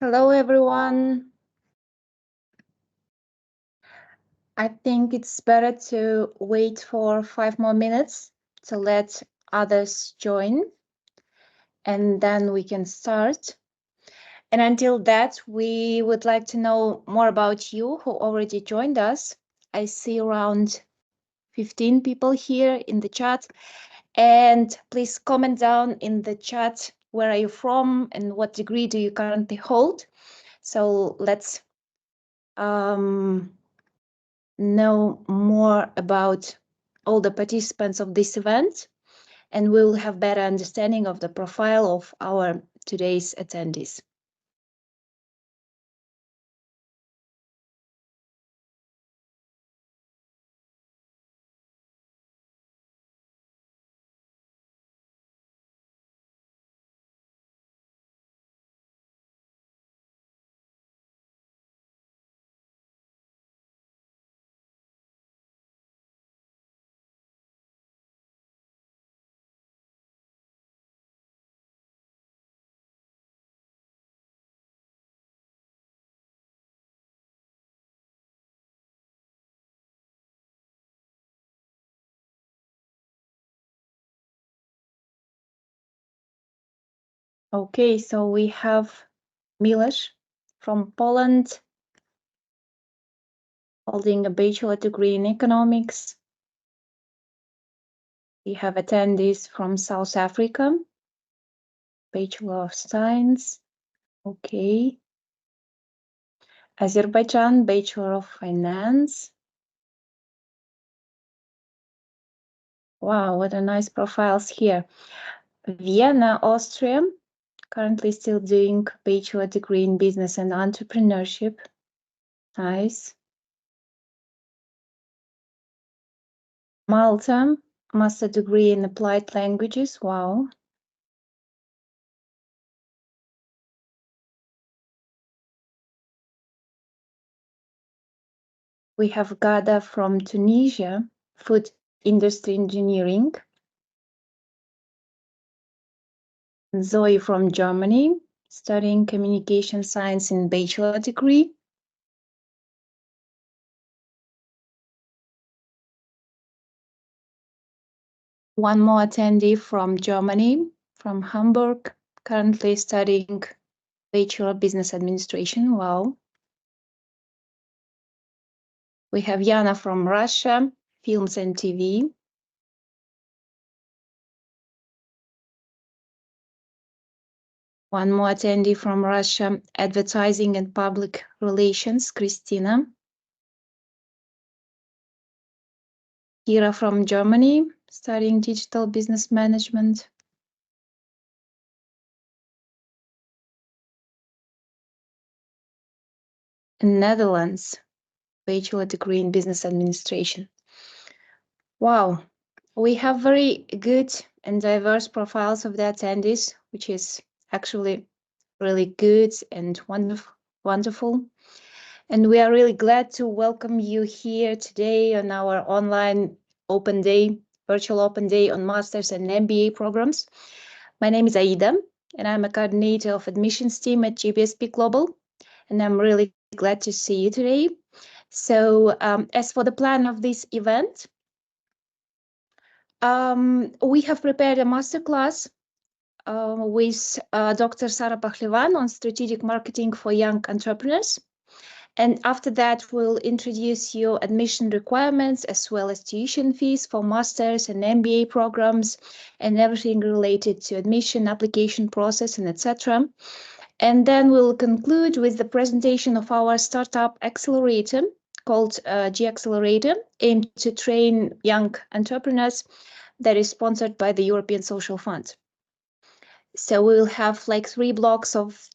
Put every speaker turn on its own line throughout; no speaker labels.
Hello, everyone. I think it's better to wait for 5 more minutes to let others join, and then we can start. And until that, we would like to know more about you who already joined us. I see around 15 people here in the chat. And please comment down in the chat, where are you from and what degree do you currently hold? So let's know more about all the participants of this event, and we'll have better understanding of the profile of our today's attendees. Okay, so we have Miloš from Poland, holding a bachelor degree in economics. We have attendees from South Africa, Bachelor of Science. Okay. Azerbaijan, Bachelor of Finance. Wow, what a nice profiles here. Vienna, Austria, currently still doing bachelor degree in business and entrepreneurship. Nice. Malta, master degree in applied languages. Wow. We have Gada from Tunisia, food industry engineering. Zoe from Germany, studying communication science in bachelor degree. One more attendee from Germany, from Hamburg, currently studying Bachelor of Business Administration. Wow. We have Yana from Russia, Films and TV. One more attendee from Russia, Advertising and Public Relations, Christina. Kira from Germany, studying Digital Business Management. Netherlands, Bachelor degree in Business Administration. Wow, we have very good and diverse profiles of the attendees, which is actually really good and wonderful. And we are really glad to welcome you here today on our online open day, virtual open day on Masters and MBA programs. My name is Aida, and I'm a coordinator of admissions team at GBSB Global, and I'm really glad to see you today. So as for the plan of this event, we have prepared a masterclass with Dr. Sara Pahlevan on strategic marketing for young entrepreneurs. And after that, we'll introduce you admission requirements as well as tuition fees for Masters and MBA programs and everything related to admission, application process, and etc. And then we'll conclude with the presentation of our startup accelerator called G Accelerator, aimed to train young entrepreneurs, that is sponsored by the European Social Fund. So we'll have like 3 blocks of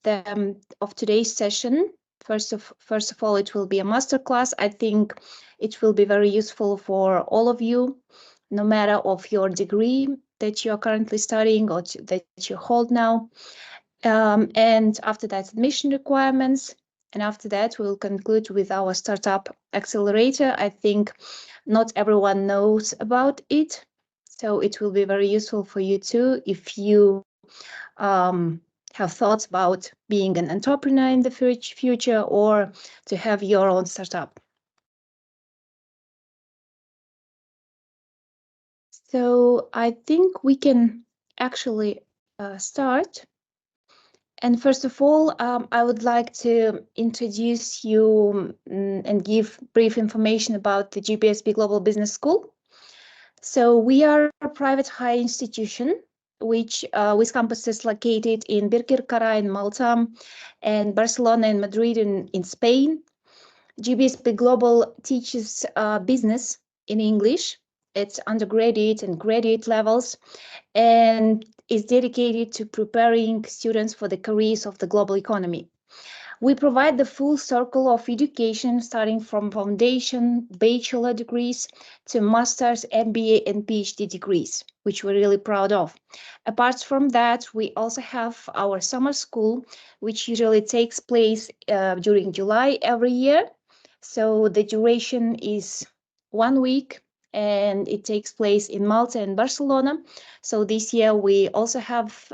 today's session. First of all, it will be a masterclass. I think it will be very useful for all of you, no matter of your degree that you are currently studying or that you hold now. And after that, admission requirements. And after that, we'll conclude with our startup accelerator. I think not everyone knows about it, so it will be very useful for you too if you have thoughts about being an entrepreneur in the future or to have your own startup. So I think we can actually start. And first of all, I would like to introduce you and give brief information about the GBSB Global Business School. So we are a private higher institution, which with campuses located in Birkirkara in Malta and Barcelona and Madrid in Spain. GBSB Global teaches business in English. It's undergraduate and graduate levels, and is dedicated to preparing students for the careers of the global economy. We provide the full circle of education, starting from foundation, bachelor degrees to Masters, MBA, and PhD degrees, which we're really proud of. Apart from that, we also have our summer school, which usually takes place during July every year. So the duration is 1 week, and it takes place in Malta and Barcelona. So this year we also have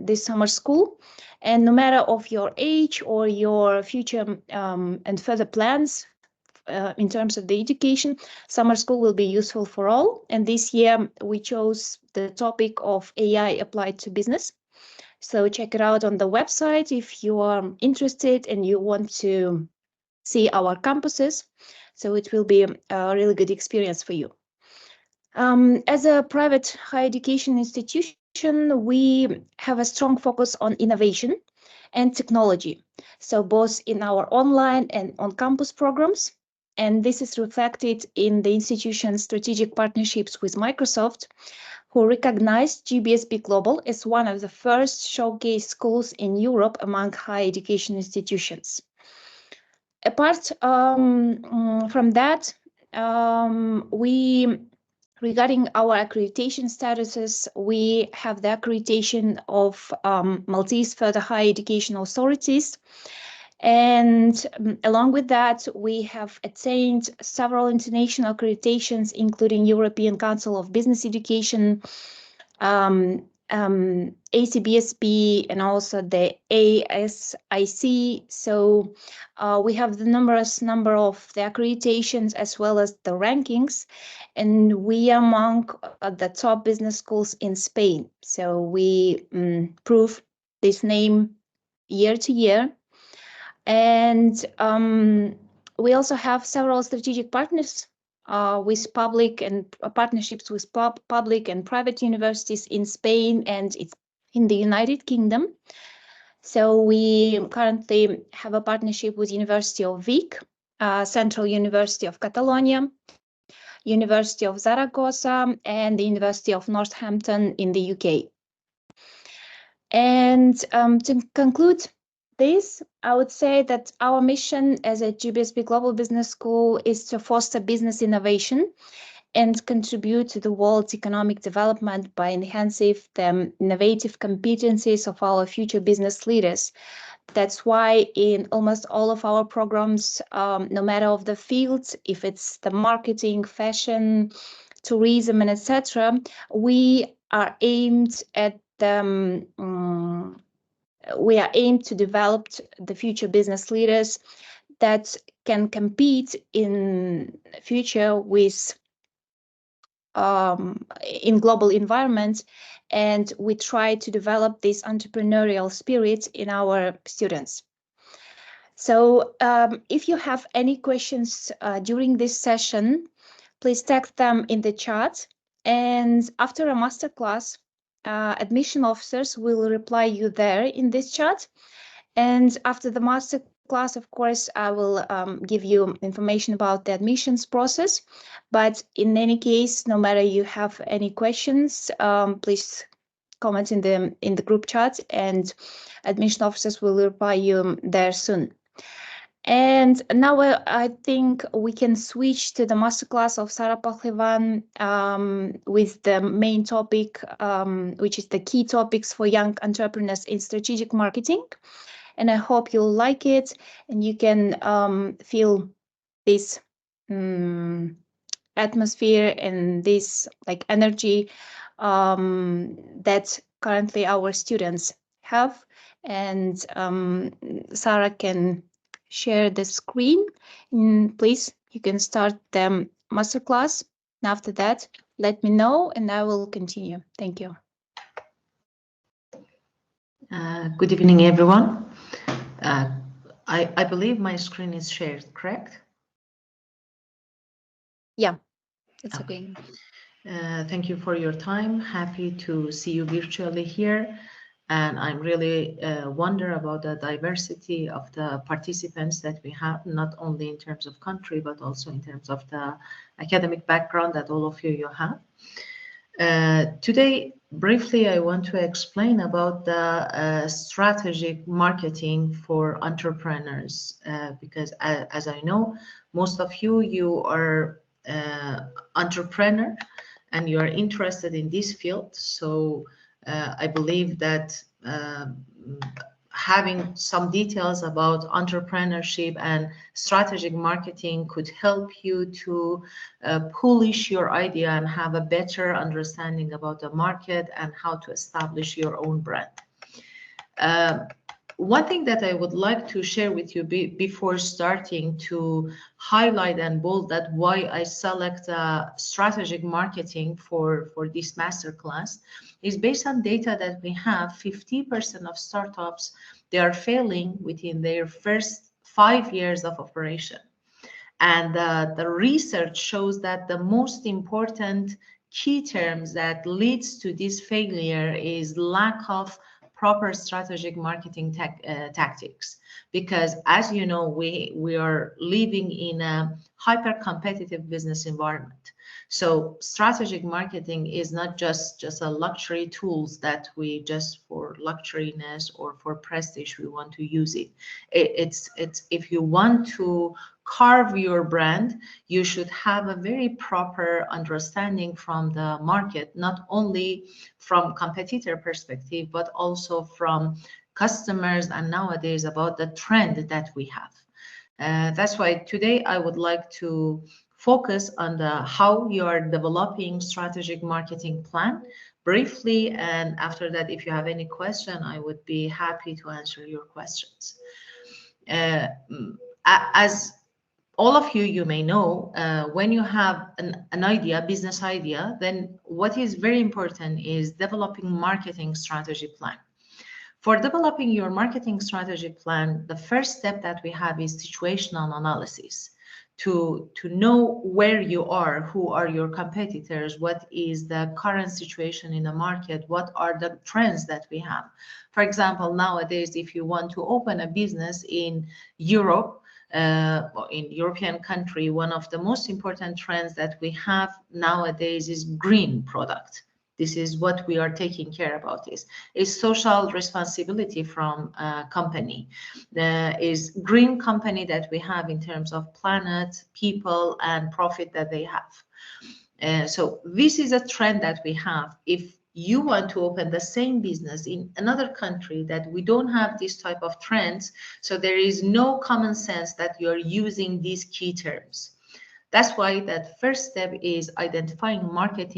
this summer school. And no matter of your age or your future and further plans in terms of the education, summer school will be useful for all. And this year we chose the topic of AI applied to business. So check it out on the website if you are interested and you want to see our campuses. So it will be a really good experience for you. As a private higher education institution, we have a strong focus on innovation and technology. So both in our online and on-campus programs. And this is reflected in the institution's strategic partnerships with Microsoft, who recognized GBSB Global as one of the first showcase schools in Europe among higher education institutions. Apart from that, regarding our accreditation statuses, we have the accreditation of Maltese Further Higher Education Authorities. And along with that, we have attained several international accreditations, including European Council of Business Education, ACBSB, and also the ASIC. So we have the numerous number of the accreditations as well as the rankings, and we are among the top business schools in Spain. So we prove this name year to year. And we also have several strategic partners with public and partnerships with public and private universities in Spain and it's in the United Kingdom. So we currently have a partnership with University of Vic, Central University of Catalonia, University of Zaragoza, and the University of Northampton in the UK. And to conclude this, I would say that our mission as a GBSB Global Business School is to foster business innovation and contribute to the world's economic development by enhancing the innovative competencies of our future business leaders. That's why in almost all of our programs, no matter of the fields, if it's the marketing, fashion, tourism, and etc., we are aimed at we are aimed to develop the future business leaders that can compete in future with in global environment, and we try to develop this entrepreneurial spirit in our students. So if you have any questions during this session, please text them in the chat, and after a masterclass, admission officers will reply you there in this chat. And after the masterclass, of course, I will give you information about the admissions process. But in any case, no matter you have any questions, please comment in the group chat, and admission officers will reply you there soon. And now I think we can switch to the masterclass of Sara Pahlevan with the main topic, which is the key topics for young entrepreneurs in strategic marketing. And I hope you'll like it and you can feel this atmosphere and this like energy that currently our students have. And Sara can share the screen. Please, you can start the masterclass. And after that, let me know and I will continue. Thank you.
Good evening, everyone. I believe my screen is shared, correct?
Yeah, that's okay.
Thank you for your time. Happy to see you virtually here. And I'm really wonder about the diversity of the participants that we have, not only in terms of country, but also in terms of the academic background that all of you have. Today, briefly, I want to explain about the strategic marketing for entrepreneurs, because as I know, most of you are entrepreneur and you are interested in this field. So I believe that having some details about entrepreneurship and strategic marketing could help you to polish your idea and have a better understanding about the market and how to establish your own brand. One thing that I would like to share with you before starting to highlight and bold that why I select strategic marketing for this masterclass is based on data that we have. 50% of startups, they are failing within their first 5 years of operation. And the research shows that the most important key terms that leads to this failure is lack of proper strategic marketing tactics, because as you know, we are living in a hyper competitive business environment. So strategic marketing is not just a luxury tools that we just for luxuriness or for prestige we want to use it. It's if you want to carve your brand, you should have a very proper understanding from the market, not only from competitor perspective, but also from customers and nowadays about the trend that we have. That's why today I would like to focus on the how you are developing strategic marketing plan briefly, and after that, if you have any question, I would be happy to answer your questions. As all of you may know, when you have an idea, business idea, then what is very important is developing marketing strategy plan. For developing your marketing strategy plan, the first step that we have is situational analysis. To know where you are, who are your competitors, what is the current situation in the market, what are the trends that we have. For example, nowadays, if you want to open a business in Europe, in European country, one of the most important trends that we have nowadays is green product. This is what we are taking care about. Is social responsibility from a company. Is green company that we have in terms of planet, people, and profit that they have. So this is a trend that we have. If you want to open the same business in another country that we don't have this type of trends, so there is no common sense that you're using these key terms. That's why that first step is identifying market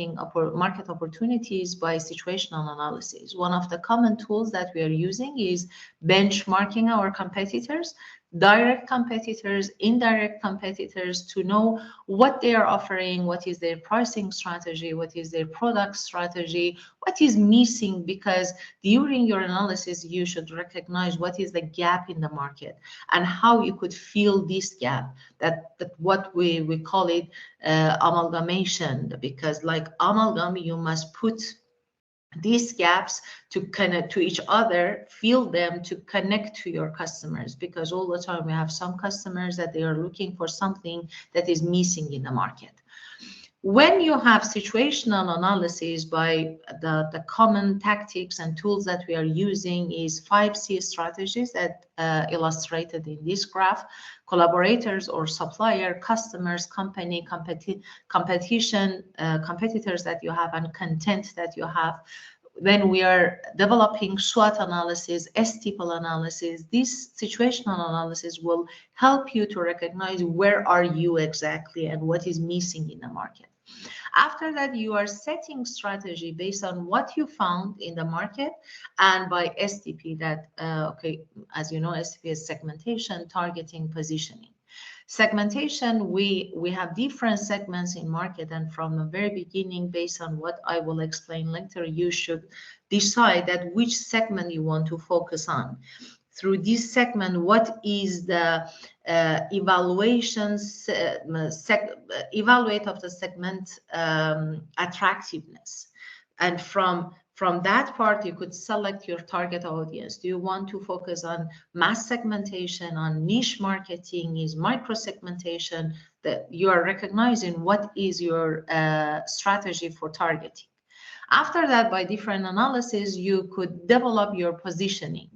opportunities by situational analysis. One of the common tools that we are using is benchmarking our competitors, direct competitors, indirect competitors, to know what they are offering, what is their pricing strategy, what is their product strategy, what is missing, because during your analysis, you should recognize what is the gap in the market and how you could fill this gap, that what we call it amalgamation, because like amalgam, you must put these gaps to connect to each other, fill them to connect to your customers, because all the time we have some customers that they are looking for something that is missing in the market. When you have situational analysis, by the common tactics and tools that we are using is 5C strategies that illustrated in this graph: collaborators or supplier, customers, company, competition, competitors that you have, and content that you have. Then we are developing SWOT analysis, S-TPL analysis. This situational analysis will help you to recognize where are you exactly and what is missing in the market. After that, you are setting strategy based on what you found in the market, and by STP that, okay, as you know, STP is segmentation, targeting, positioning. Segmentation, we have different segments in market, and from the very beginning, based on what I will explain later, you should decide that which segment you want to focus on. Through this segment, what is the evaluations, evaluate of the segment attractiveness, and from that part, you could select your target audience. Do you want to focus on mass segmentation, on niche marketing, is micro segmentation? That you are recognizing what is your strategy for targeting. After that, by different analysis, you could develop your positioning.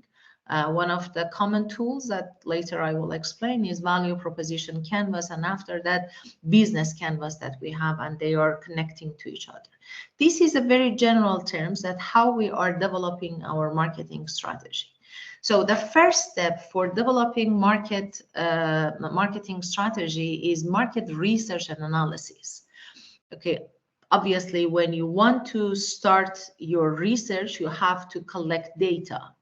One of the common tools that later I will explain is value proposition canvas, and after that, business canvas that we have, and they are connecting to each other. This is a very general terms that how we are developing our marketing strategy. So the first step for developing marketing strategy is market research and analysis. Okay, obviously, when you want to start your research, you have to collect data.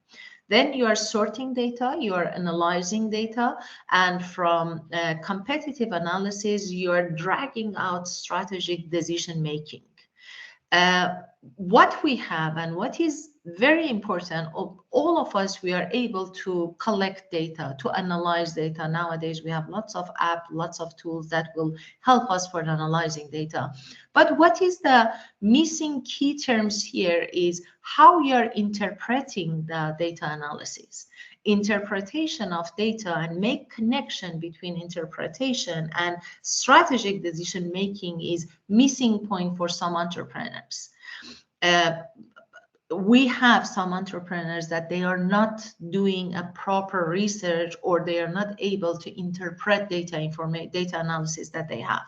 Then you are sorting data, you are analyzing data, and from competitive analysis, you are dragging out strategic decision making. What we have and what is very important, all of us, we are able to collect data, to analyze data. Nowadays, we have lots of apps, lots of tools that will help us for analyzing data. But what is the missing key terms here is how you're interpreting the data analysis. Interpretation of data and make connection between interpretation and strategic decision making is missing point for some entrepreneurs. We have some entrepreneurs that they are not doing a proper research, or they are not able to interpret data analysis that they have.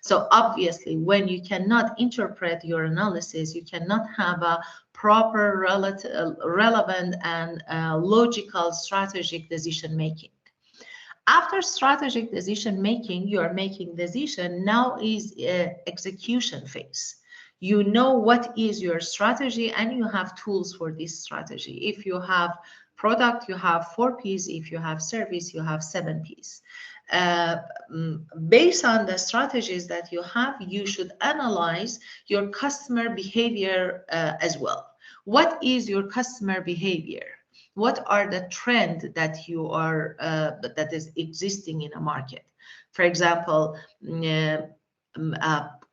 So obviously, when you cannot interpret your analysis, you cannot have a proper, relevant and logical strategic decision making. After strategic decision making, you are making decision. Now is execution phase. You know what is your strategy, and you have tools for this strategy. If you have product, you have 4 P's. If you have service, you have 7 P's. Based on the strategies that you have, you should analyze your customer behavior as well. What is your customer behavior? What are the trends that you are that is existing in a market? For example,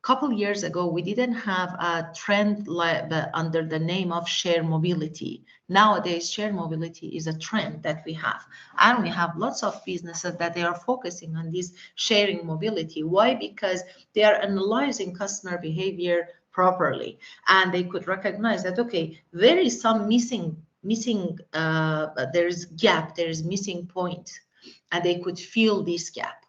couple years ago, we didn't have a trend like under the name of share mobility. Nowadays, share mobility is a trend that we have. And we have lots of businesses that they are focusing on this sharing mobility. Why? Because they are analyzing customer behavior properly. And they could recognize that, okay, there is some there is gap, there is missing point. And they could fill this gap.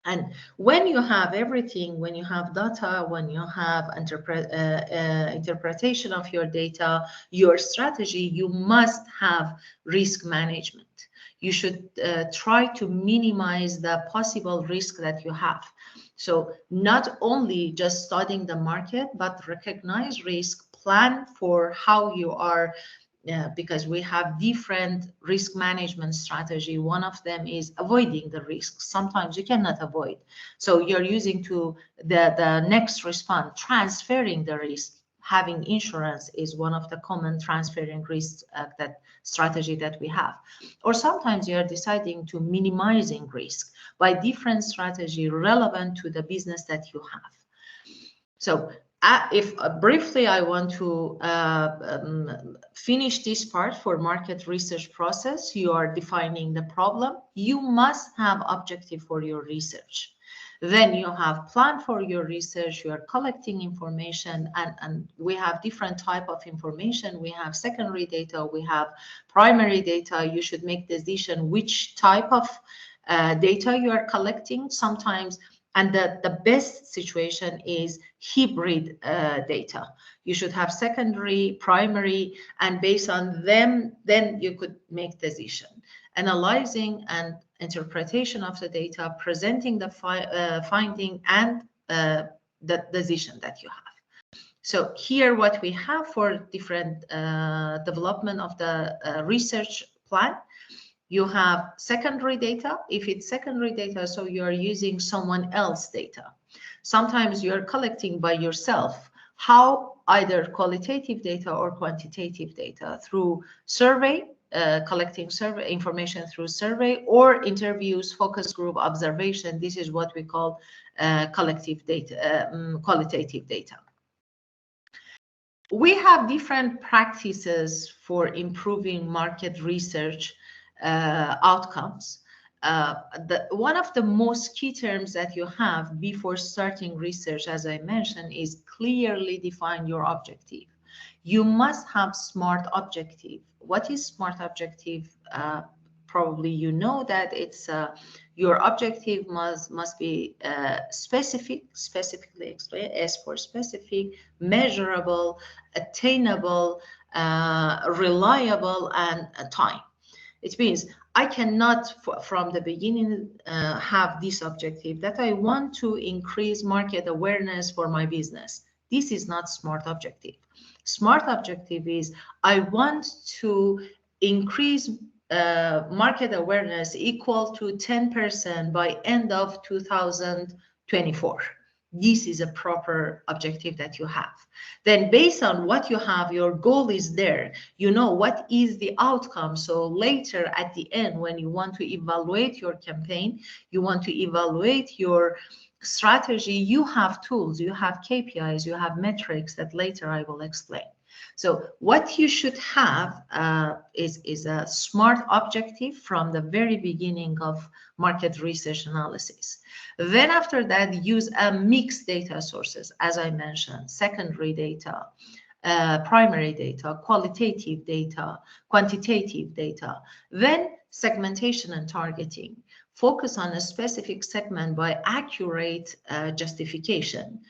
And when you have everything, when you have data, when you have interpretation of your data, your strategy, you must have risk management. You should try to minimize the possible risk that you have. So not only just studying the market, but recognize risk, plan for how you are, because we have different risk management strategy. One of them is avoiding the risks. Sometimes you cannot avoid. So you're using to the next response, transferring the risk. Having insurance is one of the common transferring risks that strategy that we have. Or sometimes you're deciding to minimizing risk by different strategy relevant to the business that you have. So if briefly I want to finish this part for market research process, you are defining the problem. You must have objective for your research. Then you have plan for your research, you are collecting information, and we have different type of information. We have secondary data, we have primary data. You should make decision which type of data you are collecting. Sometimes, and the best situation is hybrid data. You should have secondary, primary, and based on them, then you could make decision. Analyzing and interpretation of the data, presenting the finding, and the decision that you have. So here what we have for different development of the research plan, you have secondary data. If it's secondary data, so you're using someone else's data. Sometimes you're collecting by yourself, how either qualitative data or quantitative data through survey, collecting survey information through survey, or interviews, focus group, observation. This is what we call collective data, qualitative data. We have different practices for improving market research outcomes. One of the most key terms that you have before starting research, as I mentioned, is clearly define your objective. You must have SMART objective. What is SMART objective? Probably you know that it's your objective must be specifically explained, S for specific, measurable, attainable, reliable, and time. It means I cannot, from the beginning, have this objective that I want to increase market awareness for my business. This is not SMART objective. SMART objective is I want to increase market awareness equal to 10% by end of 2024. This is a proper objective that you have. Then based on what you have, your goal is there. You know what is the outcome. So later at the end, when you want to evaluate your campaign, you want to evaluate your strategy, you have tools, you have KPIs, you have metrics that later I will explain. So what you should have is a SMART objective from the very beginning of market research analysis. Then after that, use a mixed data sources, as I mentioned, secondary data, primary data, qualitative data, quantitative data. Then segmentation and targeting. Focus on a specific segment by accurate justification.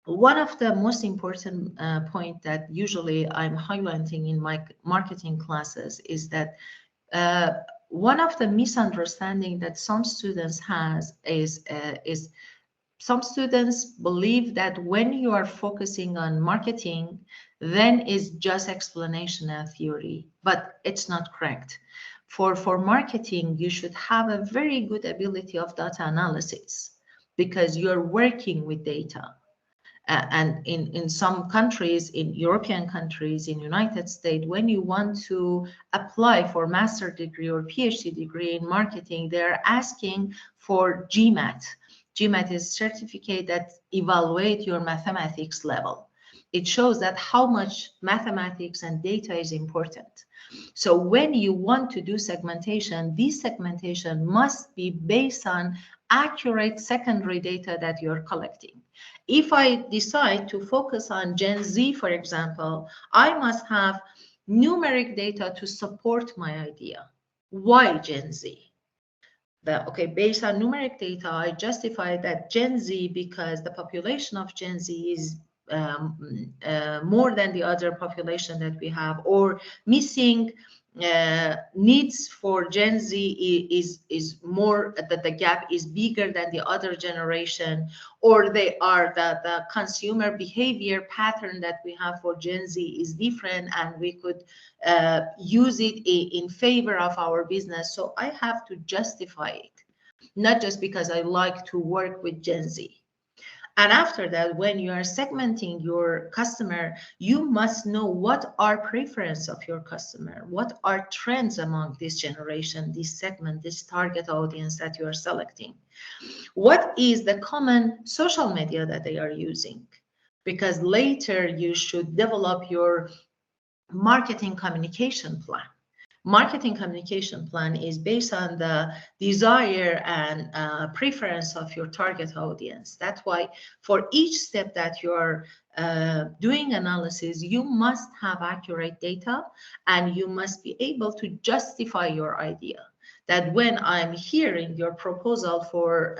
One of the most important point that usually I'm highlighting in my marketing classes is that one of the misunderstanding that some students has is some students believe that when you are focusing on marketing, then it's just explanation and theory, but it's not correct. For marketing, you should have a very good ability of data analysis because you're working with data. And in some countries, in European countries, in United States, when you want to apply for master degree or PhD degree in marketing, they're asking for GMAT. GMAT is certificate that evaluate your mathematics level. It shows that how much mathematics and data is important. So when you want to do segmentation, this segmentation must be based on accurate secondary data that you're collecting. If I decide to focus on Gen Z, for example, I must have numeric data to support my idea. Why Gen Z? Okay, based on numeric data, I justify that Gen Z because the population of Gen Z is more than the other population that we have, or missing needs for Gen Z is more, that the gap is bigger than the other generation, or they are the consumer behavior pattern that we have for Gen Z is different, and we could use it in favor of our business. So I have to justify it, not just because I like to work with Gen Z. And after that, when you are segmenting your customer, you must know what are preferences of your customer, what are trends among this generation, this segment, this target audience that you are selecting. What is the common social media that they are using? Because later you should develop your marketing communication plan. Marketing communication plan is based on the desire and preference of your target audience. That's why for each step that you're doing analysis, you must have accurate data and you must be able to justify your idea. That when I'm hearing your proposal for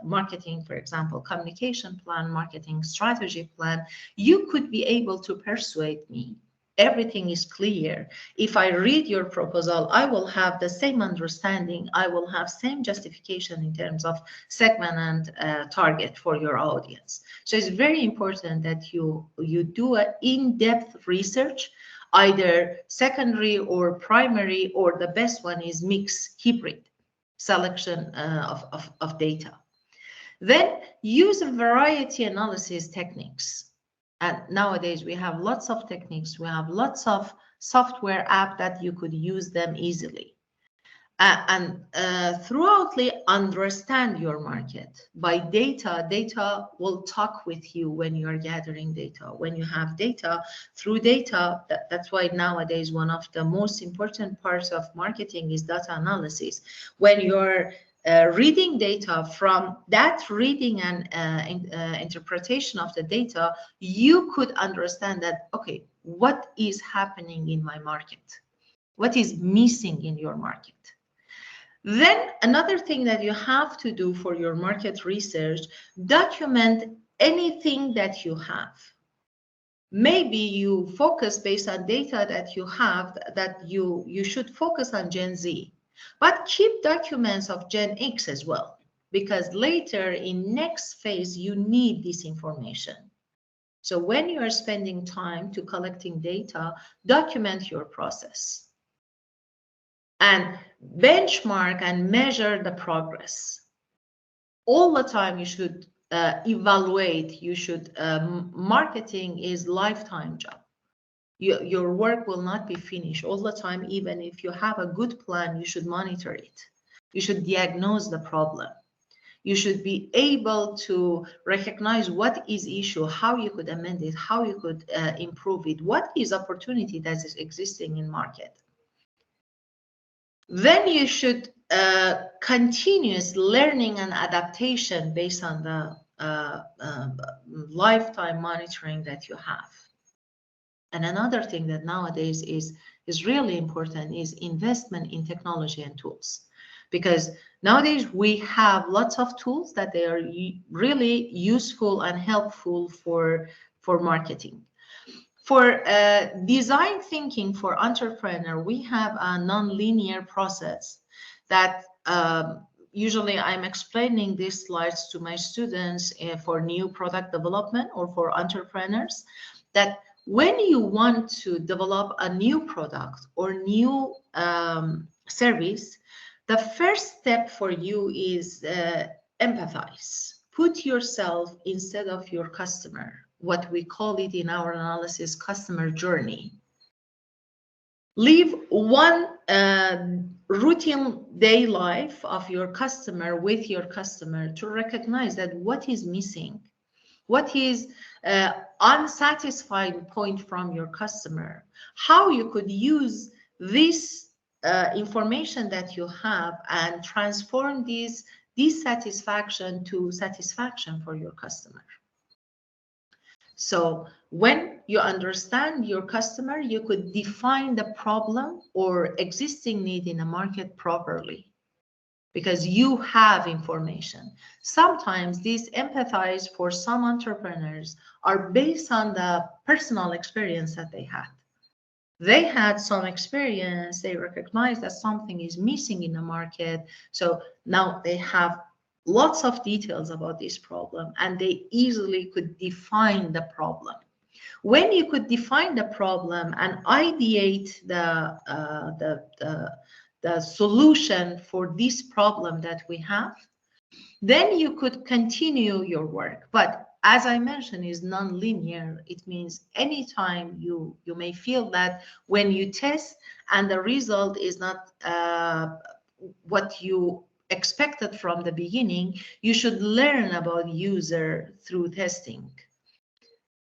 marketing, for example, communication plan, marketing strategy plan, you could be able to persuade me everything is clear. If I read your proposal, I will have the same understanding. I will have same justification in terms of segment and target for your audience. So it's very important that you do an in-depth research, either secondary or primary, or the best one is mixed hybrid selection of data. Then use a variety analysis techniques. And nowadays we have lots of techniques. We have lots of software app that you could use them easily. Throughoutly understand your market by data. Data will talk with you when you are gathering data. When you have data, through data, that's why nowadays one of the most important parts of marketing is data analysis. When you're reading data, from that reading and interpretation of the data, you could understand that, okay, what is happening in my market? What is missing in your market? Then another thing that you have to do for your market research, document anything that you have. Maybe you focus based on data that you have, that you should focus on Gen Z. But keep documents of Gen X as well, because later in next phase, you need this information. So when you are spending time to collecting data, document your process and benchmark and measure the progress. All the time you should evaluate, you should, marketing is lifetime job. Your work will not be finished all the time. Even if you have a good plan, you should monitor it. You should diagnose the problem. You should be able to recognize what is issue, how you could amend it, how you could improve it, what is opportunity that is existing in market. Then you should continuous learning and adaptation based on the lifetime monitoring that you have. And another thing that nowadays is really important is investment in technology and tools, because nowadays we have lots of tools that they are really useful and helpful for marketing. For design thinking for entrepreneur, we have a non-linear process that usually I'm explaining these slides to my students for new product development or for entrepreneurs, that when you want to develop a new product or new service, the first step for you is empathize. Put yourself instead of your customer, what we call it in our analysis, customer journey. Live one routine day life of your customer with your customer to recognize that what is missing, what is unsatisfied point from your customer, how you could use this information that you have and transform this dissatisfaction to satisfaction for your customer. So when you understand your customer, you could define the problem or existing need in the market properly, because you have information. Sometimes these empathize for some entrepreneurs are based on the personal experience that they had. They had some experience, they recognize that something is missing in the market. So now they have lots of details about this problem and they easily could define the problem. When you could define the problem and ideate the solution for this problem that we have, then you could continue your work. But as I mentioned, is non-linear. It means anytime you may feel that when you test and the result is not what you expected from the beginning, you should learn about user through testing.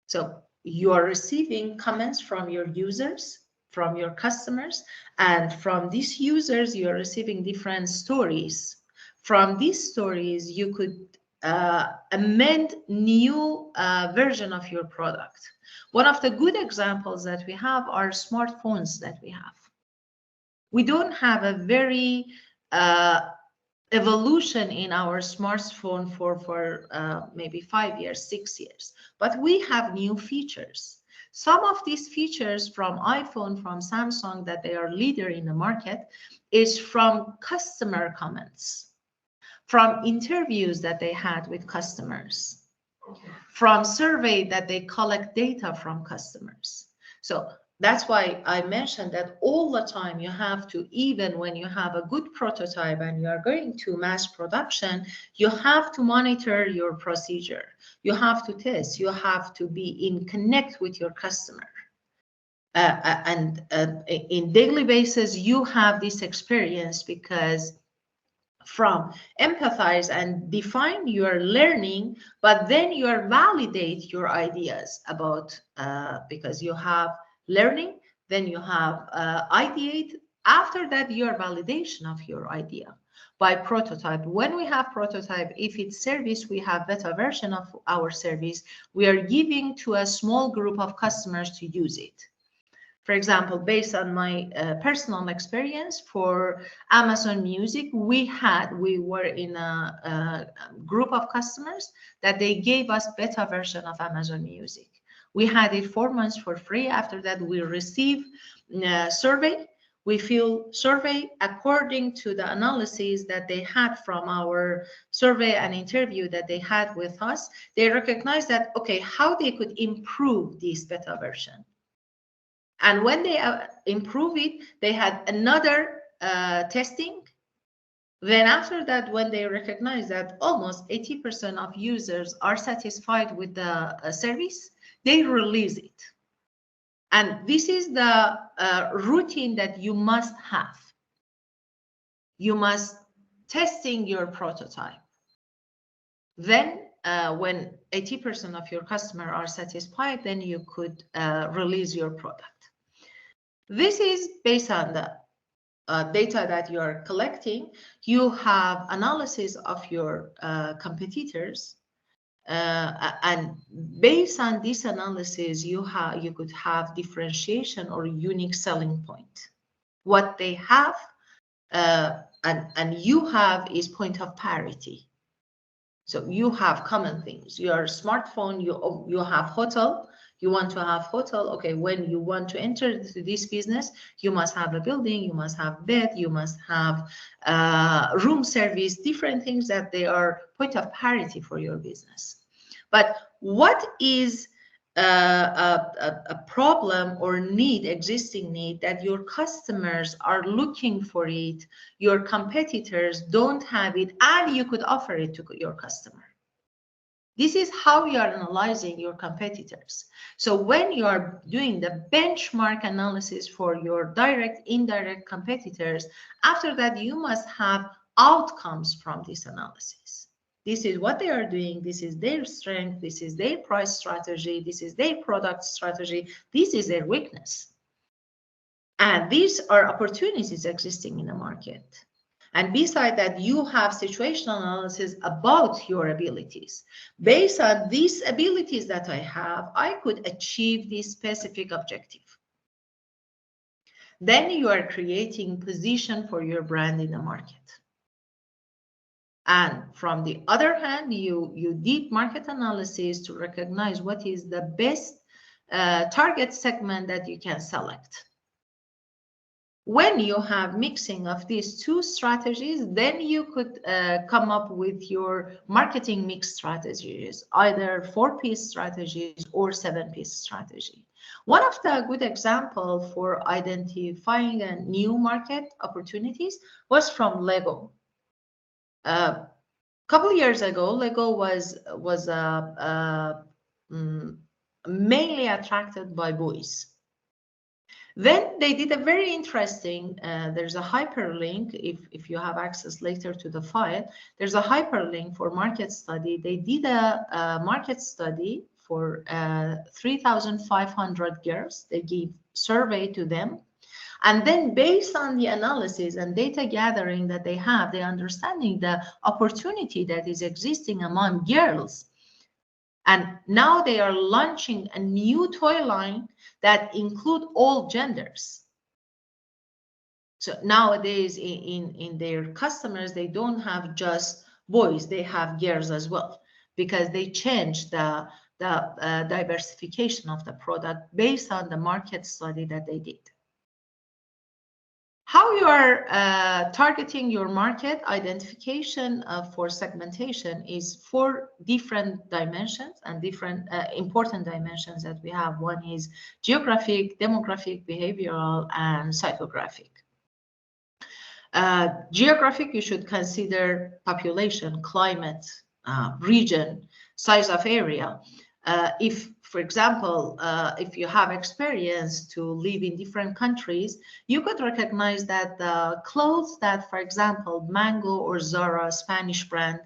So you are receiving comments from your users, from your customers, and from these users, you are receiving different stories. From these stories, you could amend new version of your product. One of the good examples that we have are smartphones that we have. We don't have a very evolution in our smartphone for maybe 5 years, 6 years, but we have new features. Some of these features from iPhone, from Samsung, that they are leader in the market, is from customer comments, from interviews that they had with customers, from survey that they collect data from customers. So that's why I mentioned that all the time you have to, even when you have a good prototype and you are going to mass production, you have to monitor your procedure. You have to test. You have to be in connect with your customer. In daily basis, you have this experience because from empathize and define your learning, but then you are validate your ideas about, because you have learning, then you have ideate. After that, your validation of your idea by prototype. When we have prototype, if it's service, we have beta version of our service. We are giving to a small group of customers to use it. For example, based on my personal experience for Amazon Music, we were in a group of customers that they gave us beta version of Amazon Music. We had it 4 months for free. After that, we receive survey. We fill survey according to the analysis that they had from our survey and interview that they had with us. They recognized that, okay, how they could improve this beta version. And when they improve it, they had another testing. Then after that, when they recognize that almost 80% of users are satisfied with the service, they release it. And this is the routine that you must have. You must testing your prototype. Then when 80% of your customers are satisfied, then you could release your product. This is based on the data that you are collecting. You have analysis of your competitors, and based on this analysis, you could have differentiation or unique selling point. What they have and you have is point of parity. So you have common things. Your smartphone, you have hotel. You want to have hotel. Okay, when you want to enter into this business, you must have a building, you must have bed, you must have room service, different things that they are point of parity for your business. But what is a problem or need, existing need, that your customers are looking for it, your competitors don't have it, and you could offer it to your customer? This is how you are analyzing your competitors. So when you are doing the benchmark analysis for your direct, indirect competitors, after that, you must have outcomes from this analysis. This is what they are doing. This is their strength. This is their price strategy. This is their product strategy. This is their weakness. And these are opportunities existing in the market. And beside that, you have situational analysis about your abilities. Based on these abilities that I have, I could achieve this specific objective. Then you are creating position for your brand in the market. And from the other hand, you did market analysis to recognize what is the best target segment that you can select. When you have mixing of these two strategies, then you could come up with your marketing mix strategies, either 4-piece strategies or 7-piece strategy. One of the good examples for identifying a new market opportunities was from Lego. A couple of years ago, Lego was mainly attracted by boys. Then they did a very interesting, there's a hyperlink, if you have access later to the file, there's a hyperlink for market study. They did a market study for 3,500 girls. They gave survey to them. And then based on the analysis and data gathering that they have, they're understanding the opportunity that is existing among girls. And now they are launching a new toy line that include all genders. So nowadays in their customers, they don't have just boys, they have girls as well, because they changed the the diversification of the product based on the market study that they did. How you are targeting your market identification for segmentation is 4 different dimensions and different important dimensions that we have. One is geographic, demographic, behavioral, and psychographic. Geographic, you should consider population, climate, region, size of area. If, for example, if you have experience to live in different countries, you could recognize that the clothes that, for example, Mango or Zara, Spanish brand,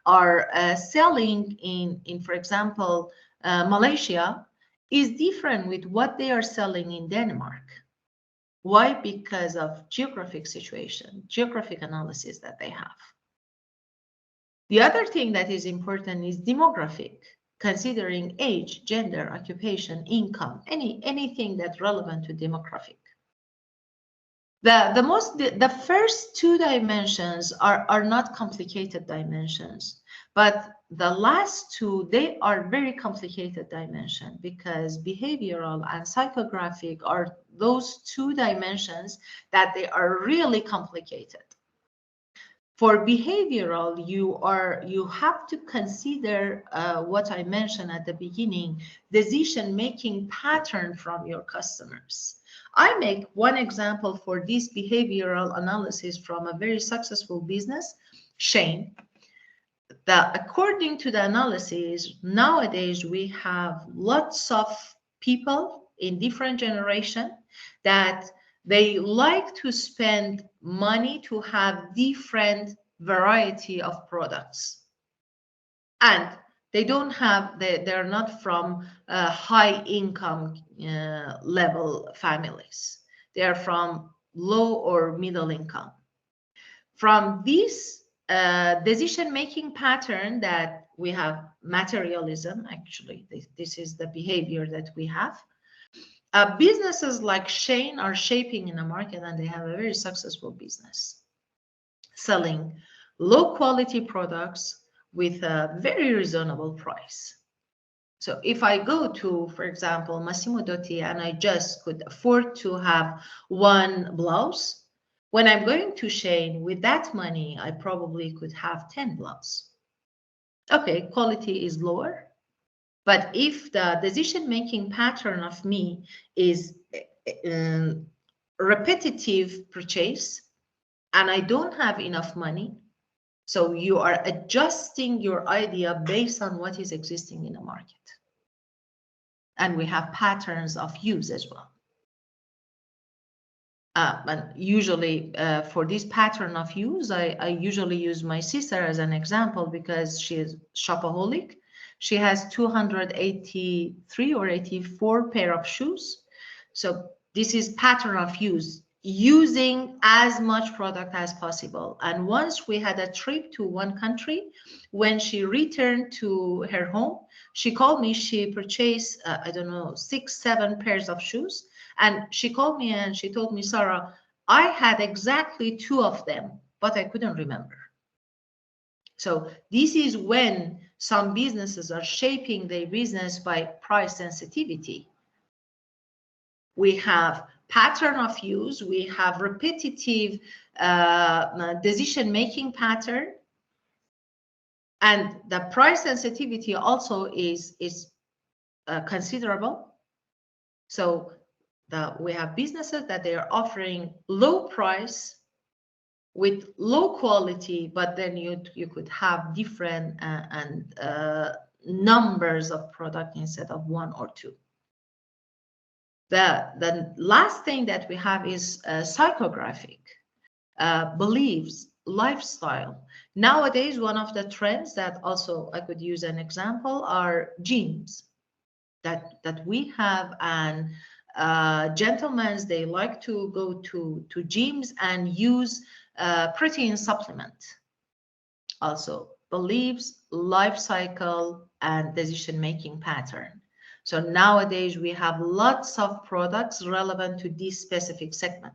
are selling in, for example, Malaysia, is different with what they are selling in Denmark. Why? Because of geographic situation, geographic analysis that they have. The other thing that is important is demographic, considering age, gender, occupation, income, anything that's relevant to demographic. The first 2 dimensions are not complicated dimensions, but the last 2, they are very complicated dimensions, because behavioral and psychographic are those 2 dimensions that they are really complicated. For behavioral, you have to consider what I mentioned at the beginning, decision-making pattern from your customers. I make one example for this behavioral analysis from a very successful business, Shane. According to the analysis, nowadays we have lots of people in different generations that they like to spend money to have different variety of products. And they don't have, they're not from high income level families. They are from low or middle income. From this decision-making pattern that we have, materialism, actually, this is the behavior that we have. Businesses like Shane are shaping in the market, and they have a very successful business, selling low quality products with a very reasonable price. So if I go to, for example, Massimo Dutti, and I just could afford to have 1 blouse, when I'm going to Shane with that money, I probably could have 10 blouses. Okay, quality is lower. But if the decision-making pattern of me is repetitive purchase, and I don't have enough money, so you are adjusting your idea based on what is existing in the market. And we have patterns of use as well. And usually for this pattern of use, I usually use my sister as an example, because she is shopaholic. She has 283 or 84 pair of shoes. So this is pattern of use, using as much product as possible. And once we had a trip to one country, when she returned to her home, she called me, she purchased, I don't know, 6, 7 pairs of shoes. And she called me and she told me, Sara, I had exactly 2 of them, but I couldn't remember. So this is when some businesses are shaping their business by price sensitivity. We have pattern of use, we have repetitive decision-making pattern, and the price sensitivity also is considerable. So we have businesses that they are offering low price with low quality, but then you could have different numbers of product instead of 1 or 2. The last thing that we have is psychographic beliefs, lifestyle. Nowadays, one of the trends that also I could use an example are gyms that we have, and gentlemen, they like to go to gyms and use protein supplement. Also beliefs, life cycle, and decision-making pattern. So nowadays we have lots of products relevant to this specific segment.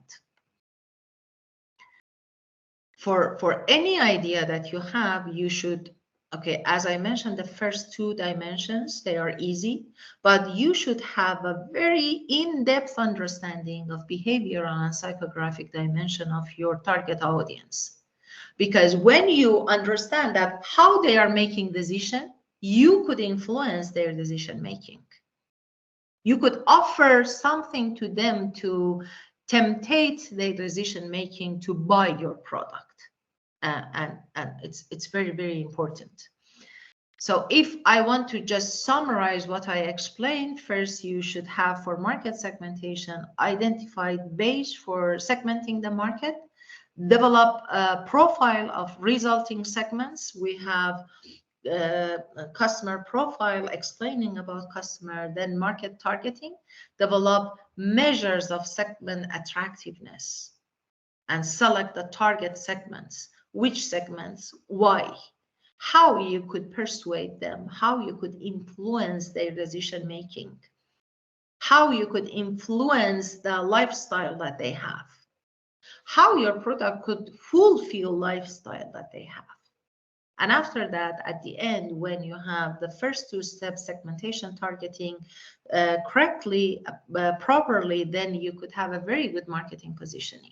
For any idea that you have, you should Okay, as I mentioned, the first two dimensions, they are easy, but you should have a very in-depth understanding of behavioral and psychographic dimension of your target audience. Because when you understand that how they are making decision, you could influence their decision making. You could offer something to them to temptate their decision making to buy your product, and it's very, very important. So if I want to just summarize what I explained, first you should have for market segmentation identified base for segmenting the market, develop a profile of resulting segments. We have a customer profile explaining about customer, then market targeting, develop measures of segment attractiveness, and select the target segments. Which segments, why, how you could persuade them, how you could influence their decision making, how you could influence the lifestyle that they have, how your product could fulfill lifestyle that they have. And after that, at the end, when you have the first two steps, segmentation, targeting correctly, properly, then you could have a very good marketing positioning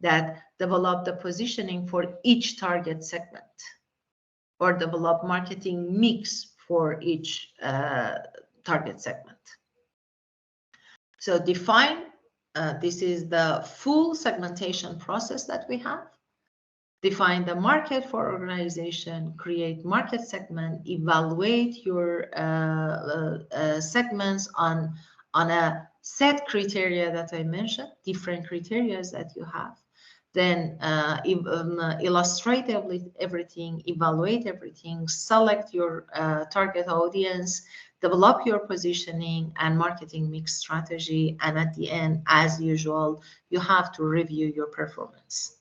that develop the positioning for each target segment, or develop marketing mix for each target segment. So define, this is the full segmentation process that we have. Define the market for organization, create market segment, evaluate your segments on a set criteria that I mentioned, different criteria that you have. Then illustrate everything, evaluate everything, select your target audience, develop your positioning and marketing mix strategy. And at the end, as usual, you have to review your performance.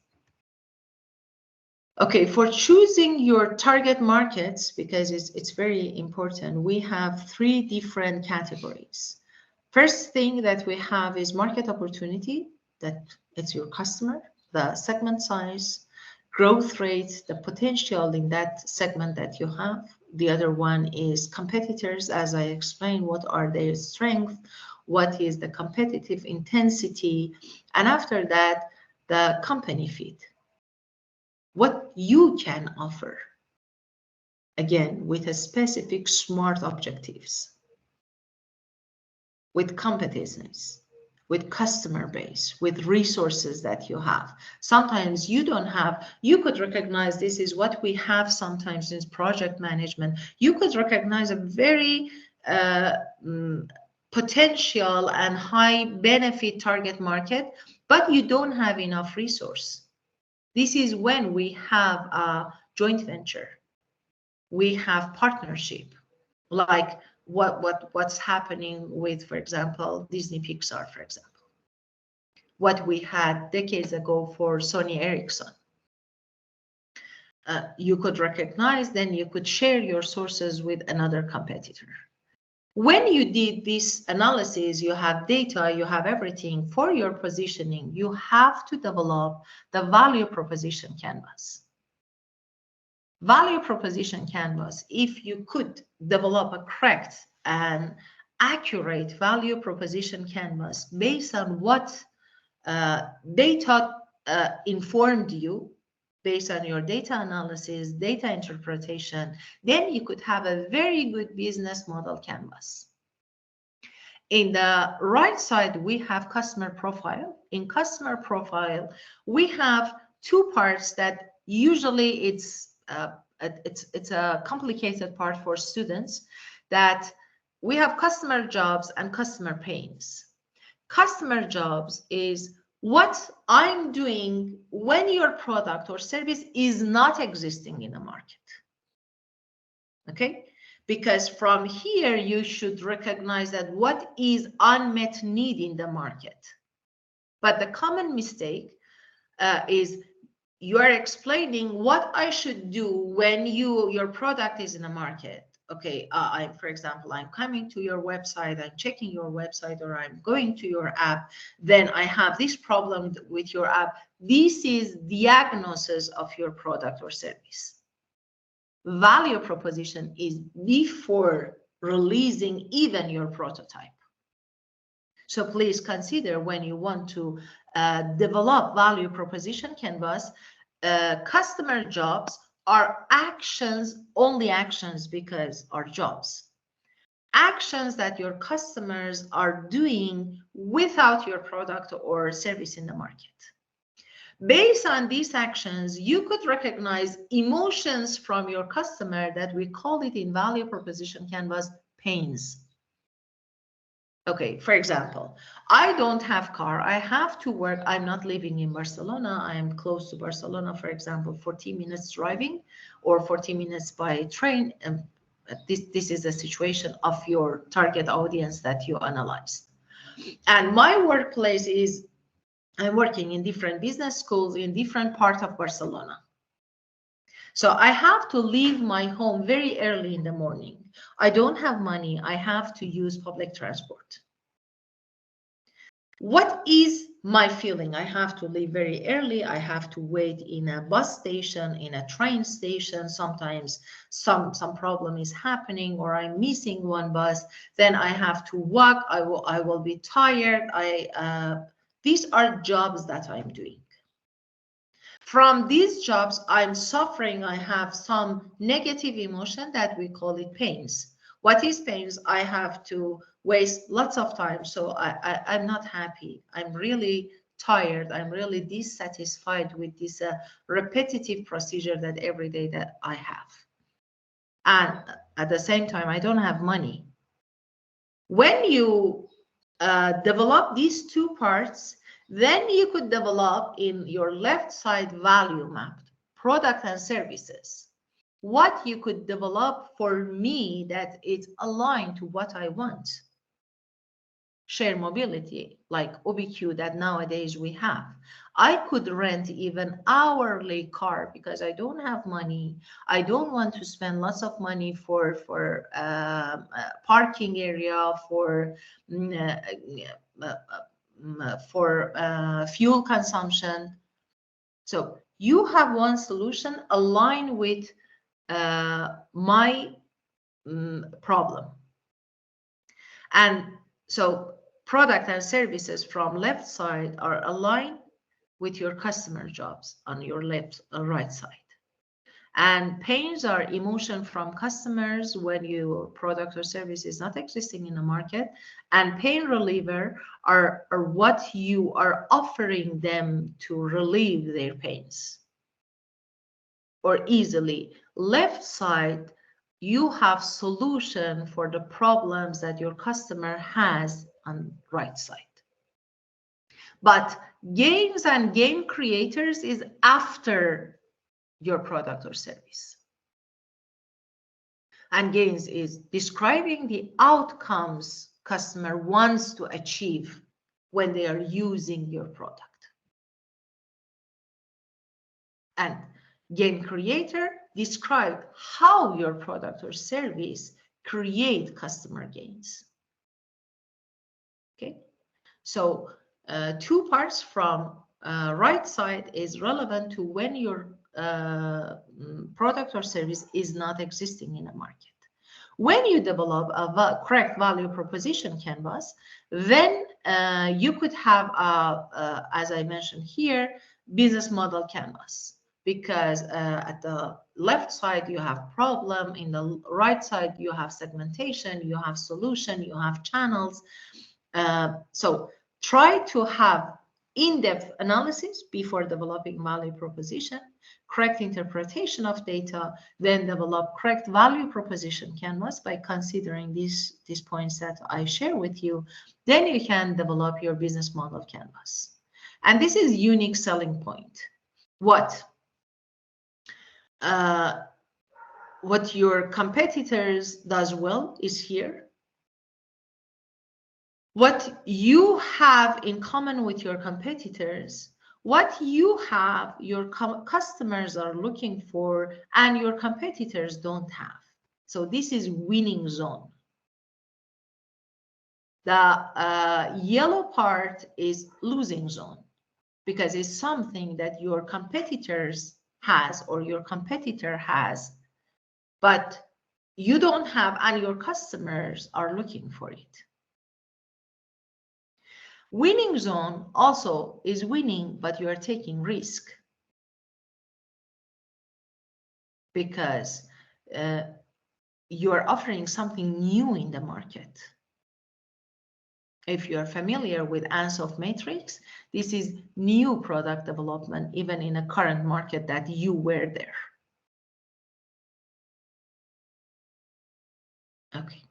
Okay, for choosing your target markets, because it's very important, we have three different categories. First thing that we have is market opportunity, that it's your customer, the segment size, growth rate, the potential in that segment that you have. The other one is competitors, as I explained, what are their strengths, what is the competitive intensity, and after that, the company fit. What you can offer, again, with a specific SMART objectives, with competencies, with customer base, with resources that you have. Sometimes you don't have, you could recognize this is what we have sometimes in project management. You could recognize a very potential and high benefit target market, but you don't have enough resource. This is when we have a joint venture. We have partnership, like what's happening with, for example, Disney Pixar, for example. What we had decades ago for Sony Ericsson. You could recognize, then you could share your sources with another competitor. When you did this analysis, you have data, you have everything for your positioning, you have to develop the value proposition canvas. Value proposition canvas, if you could develop a correct and accurate value proposition canvas based on what data informed you, based on your data analysis, data interpretation, then you could have a very good business model canvas. In the right side, we have customer profile. In customer profile, we have two parts that usually it's a complicated part for students, that we have customer jobs and customer pains. Customer jobs is what I'm doing when your product or service is not existing in the market. Okay, because from here you should recognize that what is unmet need in the market. But the common mistake is you are explaining what I should do when your product is in the market. Okay, for example, I'm coming to your website, I'm checking your website, or I'm going to your app, then I have this problem with your app. This is diagnosis of your product or service. value proposition is before releasing even your prototype. So please consider when you want to develop value proposition canvas, customer jobs are actions, only actions because are jobs. Actions that your customers are doing without your product or service in the market. Based on these actions, you could recognize emotions from your customer that we call it in value proposition canvas pains. Okay, for example, I don't have car, I have to work, I'm not living in Barcelona, I am close to Barcelona, for example, 40 minutes driving or 40 minutes by train. This is a situation of your target audience that you analyze. And my workplace is, I'm working in different business schools in different parts of Barcelona. So I have to leave my home very early in the morning. I don't have money. I have to use public transport. What is my feeling? I have to leave very early. I have to wait in a bus station, in a train station. Sometimes some problem is happening or I'm missing one bus. Then I have to walk. I will be tired. These are jobs that I'm doing. From these jobs, I'm suffering. I have some negative emotion that we call it pains. What is pains? I have to waste lots of time. So I'm not happy. I'm really tired. I'm really dissatisfied with this repetitive procedure that every day that I have. And at the same time, I don't have money. When you develop these two parts, then you could develop in your left side value map, product and services. What you could develop for me that it's aligned to what I want. Share mobility, like OBQ that nowadays we have. I could rent even hourly car because I don't have money. I don't want to spend lots of money for parking area, for fuel consumption. So you have one solution aligned with my problem. And so product and services from left side are aligned with your customer jobs on your left or right side. And pains are emotion from customers when your product or service is not existing in the market. And pain reliever are what you are offering them to relieve their pains. Or easily, left side, you have solution for the problems that your customer has on right side. But games and game creators is after your product or service. And gains is describing the outcomes customer wants to achieve when they are using your product. And game creator describe how your product or service create customer gains. Okay, so two parts from right side is relevant to when your product or service is not existing in a market. When you develop a correct value proposition canvas, then you could have, as I mentioned here, business model canvas. Because at the left side, you have problem. In the right side, you have segmentation, you have solution, you have channels. So try to have in-depth analysis before developing value proposition, correct interpretation of data, then develop correct value proposition canvas by considering these points that I share with you. Then you can develop your business model canvas. And this is unique selling point. What your competitors does well is here. What you have in common with your competitors, what you have, your customers are looking for, and your competitors don't have. So this is winning zone. The yellow part is losing zone because it's something that your competitors has or your competitor has but you don't have, and your customers are looking for it. Winning zone also is winning, but you are taking risk, because you are offering something new in the market. If you are familiar with Ansoff matrix, this is new product development, even in a current market that you were there. Okay.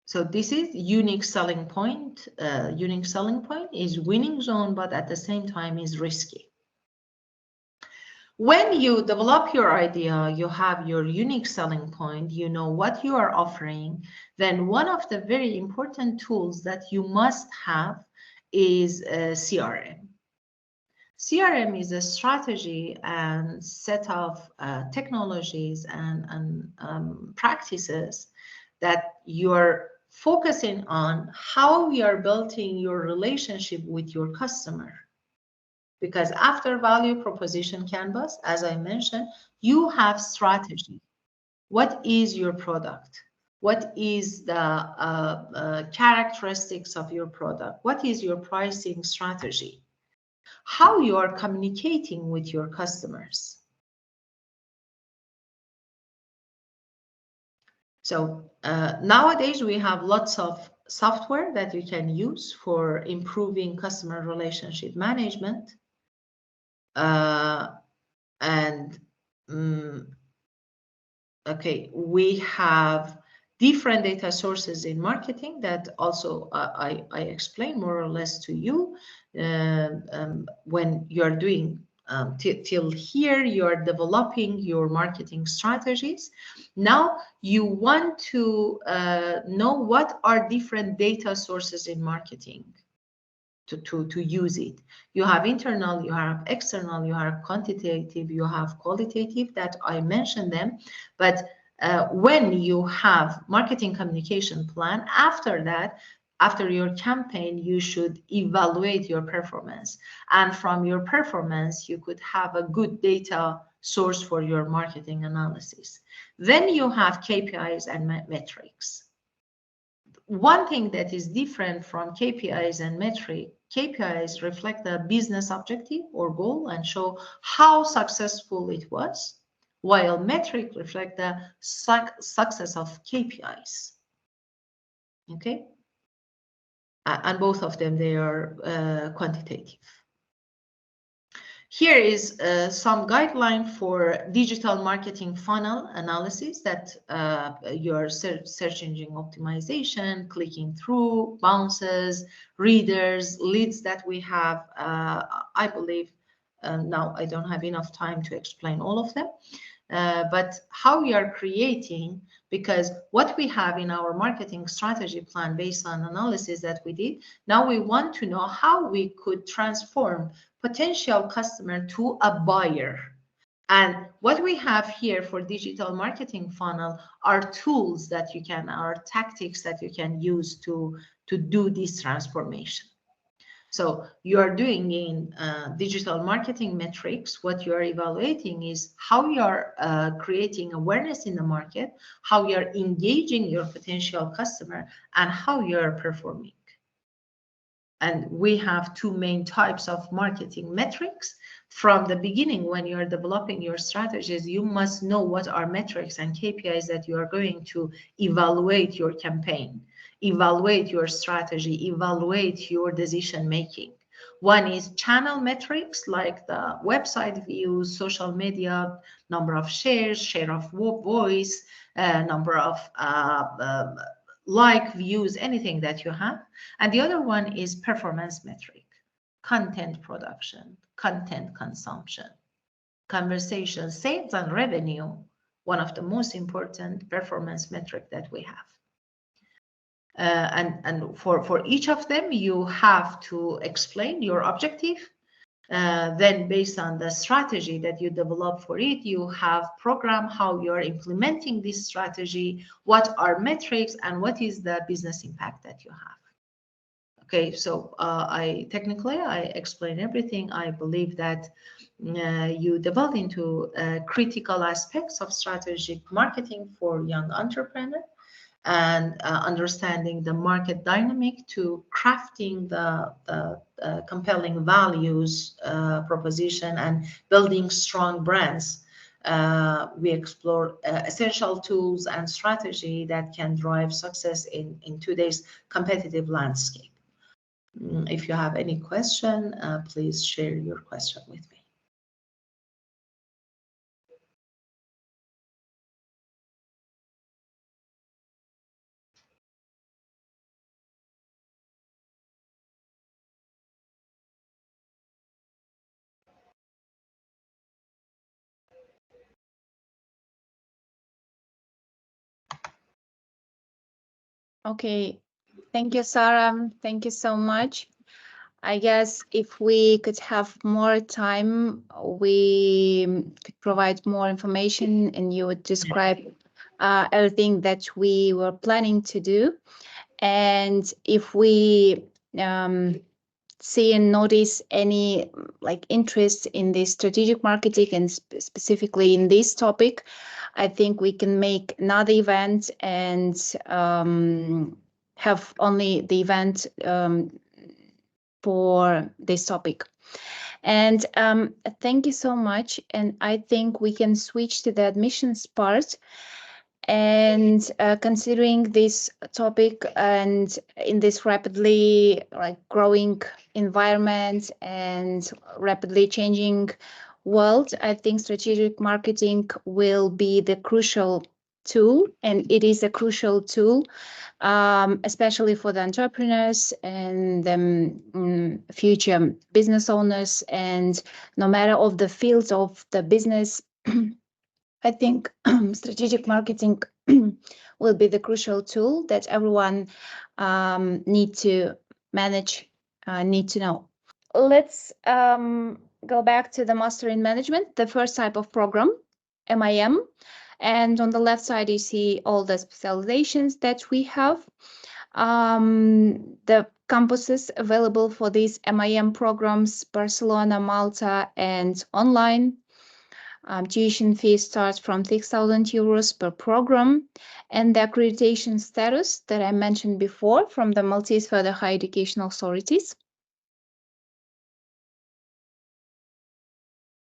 So this is unique selling point. Unique selling point is winning zone, but at the same time is risky. When you develop your idea, you have your unique selling point, you know what you are offering, then one of the very important tools that you must have is CRM. CRM is a strategy and set of technologies and practices that you're focusing on how you are building your relationship with your customer. Because after value proposition canvas, as I mentioned, you have strategy. What is your product? What is the characteristics of your product? What is your pricing strategy? How you are communicating with your customers. So nowadays we have lots of software that you can use for improving customer relationship management. Okay, we have different data sources in marketing that also I explain more or less to you when you're doing till here, you're developing your marketing strategies. Now you want to know what are different data sources in marketing to use it. You have internal, you have external, you have quantitative, you have qualitative, that I mentioned them. But when you have marketing communication plan, after that, after your campaign, you should evaluate your performance. And from your performance, you could have a good data source for your marketing analysis. Then you have KPIs and metrics. One thing that is different from KPIs and metric, KPIs reflect the business objective or goal and show how successful it was, while metric reflect the success of KPIs. Okay? And both of them, they are quantitative. Here is some guideline for digital marketing funnel analysis that your search engine optimization, clicking through, bounces, readers, leads that we have. I believe now I don't have enough time to explain all of them. But how we are creating, because what we have in our marketing strategy plan based on analysis that we did, now we want to know how we could transform potential customer to a buyer. And what we have here for digital marketing funnel are tools that you can, are tactics that you can use to do this transformation. So you are doing in digital marketing metrics, what you are evaluating is how you are creating awareness in the market, how you are engaging your potential customer, and how you are performing. And we have two main types of marketing metrics. From the beginning, when you are developing your strategies, you must know what are metrics and KPIs that you are going to evaluate your campaign, evaluate your strategy, evaluate your decision making. One is channel metrics, like the website views, social media, number of shares, share of voice, number of like views, anything that you have. And the other one is performance metric, content production, content consumption, conversation, sales and revenue, one of the most important performance metric that we have. And for each of them, you have to explain your objective. Then based on the strategy that you develop for it, you have program how you're implementing this strategy, what are metrics, and what is the business impact that you have. Okay, so I explain everything. I believe that you delve into critical aspects of strategic marketing for young entrepreneur, and understanding the market dynamic to crafting the compelling values proposition and building strong brands. We explore essential tools and strategy that can drive success in today's competitive landscape. If you have any question, please share your question with me.
Okay, thank you, Sara. Thank you so much. I guess if we could have more time, we could provide more information and you would describe everything that we were planning to do. And if we see and notice any interest in the strategic marketing and specifically in this topic, I think we can make another event and have only the event for this topic. And thank you so much. And I think we can switch to the admissions part. And considering this topic and in this rapidly growing environment and rapidly changing world, I think strategic marketing will be the crucial tool, and it is a crucial tool, especially for the entrepreneurs and future business owners, and no matter of the fields of the business. I think strategic marketing will be the crucial tool that everyone need to manage, need to know. Let's go back to the Master in Management, the first type of program, MIM. And on the left side, you see all the specializations that we have. The campuses available for these MIM programs, Barcelona, Malta, and online. Tuition fee starts from 6,000 euros per program, and the accreditation status that I mentioned before from the Maltese Further Higher Education Authorities.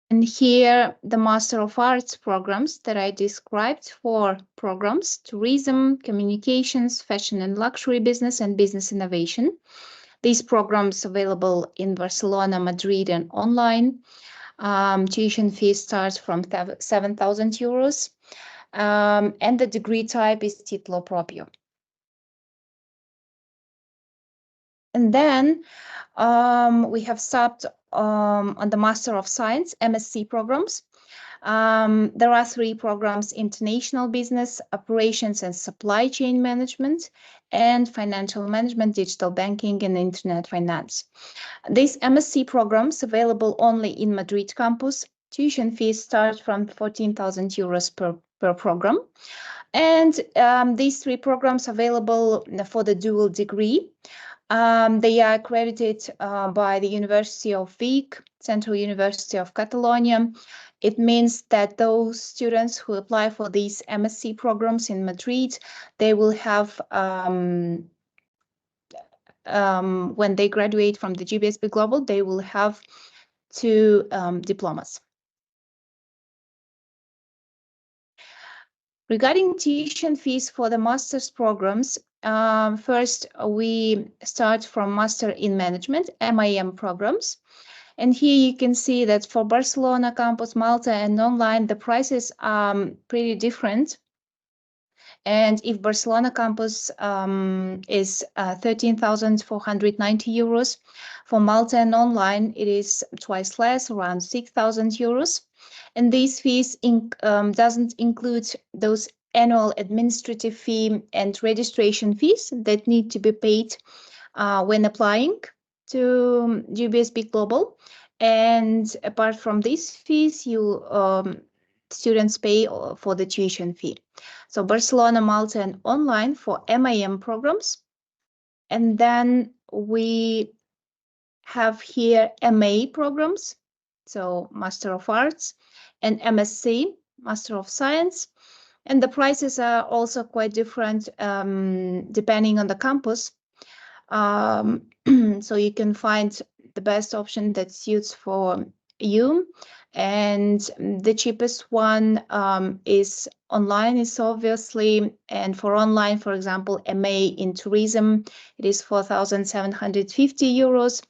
And here, the Master of Arts programs that I described, 4 programs: tourism, communications, fashion and luxury business, and business innovation. These programs available in Barcelona, Madrid, and online. Tuition fee starts from 7,000 euros, and the degree type is titolo proprio. And then we have stopped on the Master of Science, MSc programs. There are 3 programs: international business, operations and supply chain management, and financial management, digital banking, and internet finance. These MSc programs available only in Madrid campus. Tuition fees start from 14,000 euros per program. And these 3 programs available for the dual degree. They are accredited by the University of Vic, Central University of Catalonia. It means that those students who apply for these MSc programs in Madrid, they will have, when they graduate from the GBSB Global, they will have 2 diplomas. Regarding tuition fees for the master's programs, first we start from Master in Management, MIM programs. And here you can see that for Barcelona campus, Malta, and online, the prices are pretty different. And if Barcelona campus is 13,490 euros, for Malta and online, it is twice less, around 6,000 euros. And these fees doesn't include those annual administrative fee and registration fees that need to be paid when applying to GBSB Global. And apart from these fees, students pay for the tuition fee. So Barcelona, Malta, and online for MIM programs. And then we have here MA programs, so Master of Arts, and MSc, Master of Science. And the prices are also quite different depending on the campus. So you can find the best option that suits for you. And the cheapest one is online, is obviously. And for online, for example, MA in tourism, it is 4,750 euros.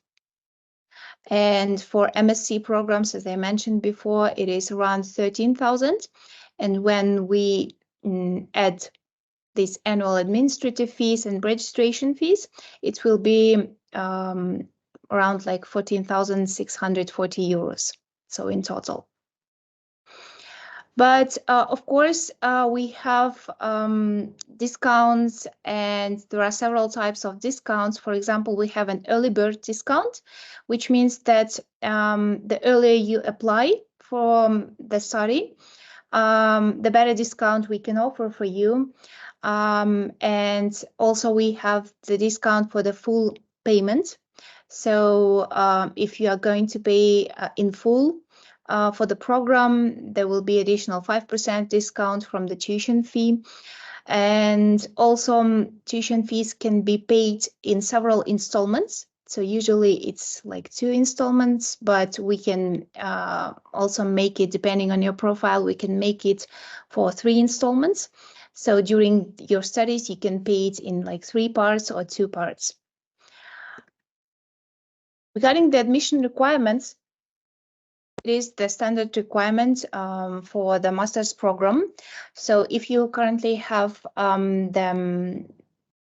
And for MSc programs, as I mentioned before, it is around 13,000. And when we add these annual administrative fees and registration fees, it will be around like 14,640 euros. So in total. But of course, we have discounts, and there are several types of discounts. For example, we have an early bird discount, which means that the earlier you apply for the study, the better discount we can offer for you. And also we have the discount for the full payment. So if you are going to pay in full, for the program, there will be additional 5% discount from the tuition fee. And also tuition fees can be paid in several installments. So usually it's like 2 installments, but we can also make it, depending on your profile, we can make it for 3 installments. So during your studies, you can pay it in like 3 parts or 2 parts. Regarding the admission requirements, it is the standard requirement for the master's program. So if you currently have the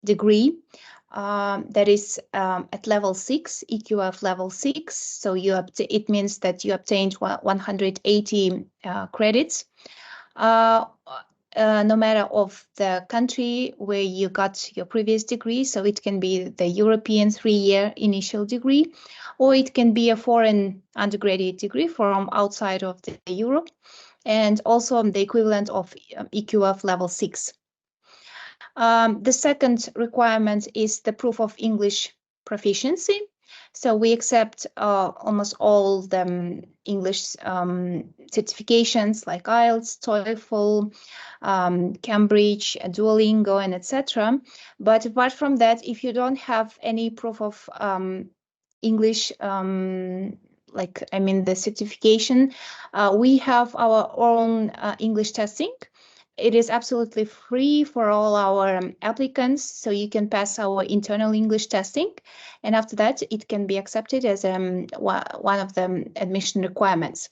degree that is at level 6, EQF level 6, so it means that you obtained 180 credits. No matter of the country where you got your previous degree, so it can be the European 3-year initial degree, or it can be a foreign undergraduate degree from outside of the Europe, and also the equivalent of EQF level 6. The second requirement is the proof of English proficiency. So we accept almost all the English certifications like IELTS, TOEFL, Cambridge, Duolingo, and etc. But apart from that, if you don't have any proof of English, the certification, we have our own English testing. It is absolutely free for all our applicants, so you can pass our internal English testing, and after that it can be accepted as one of the admission requirements.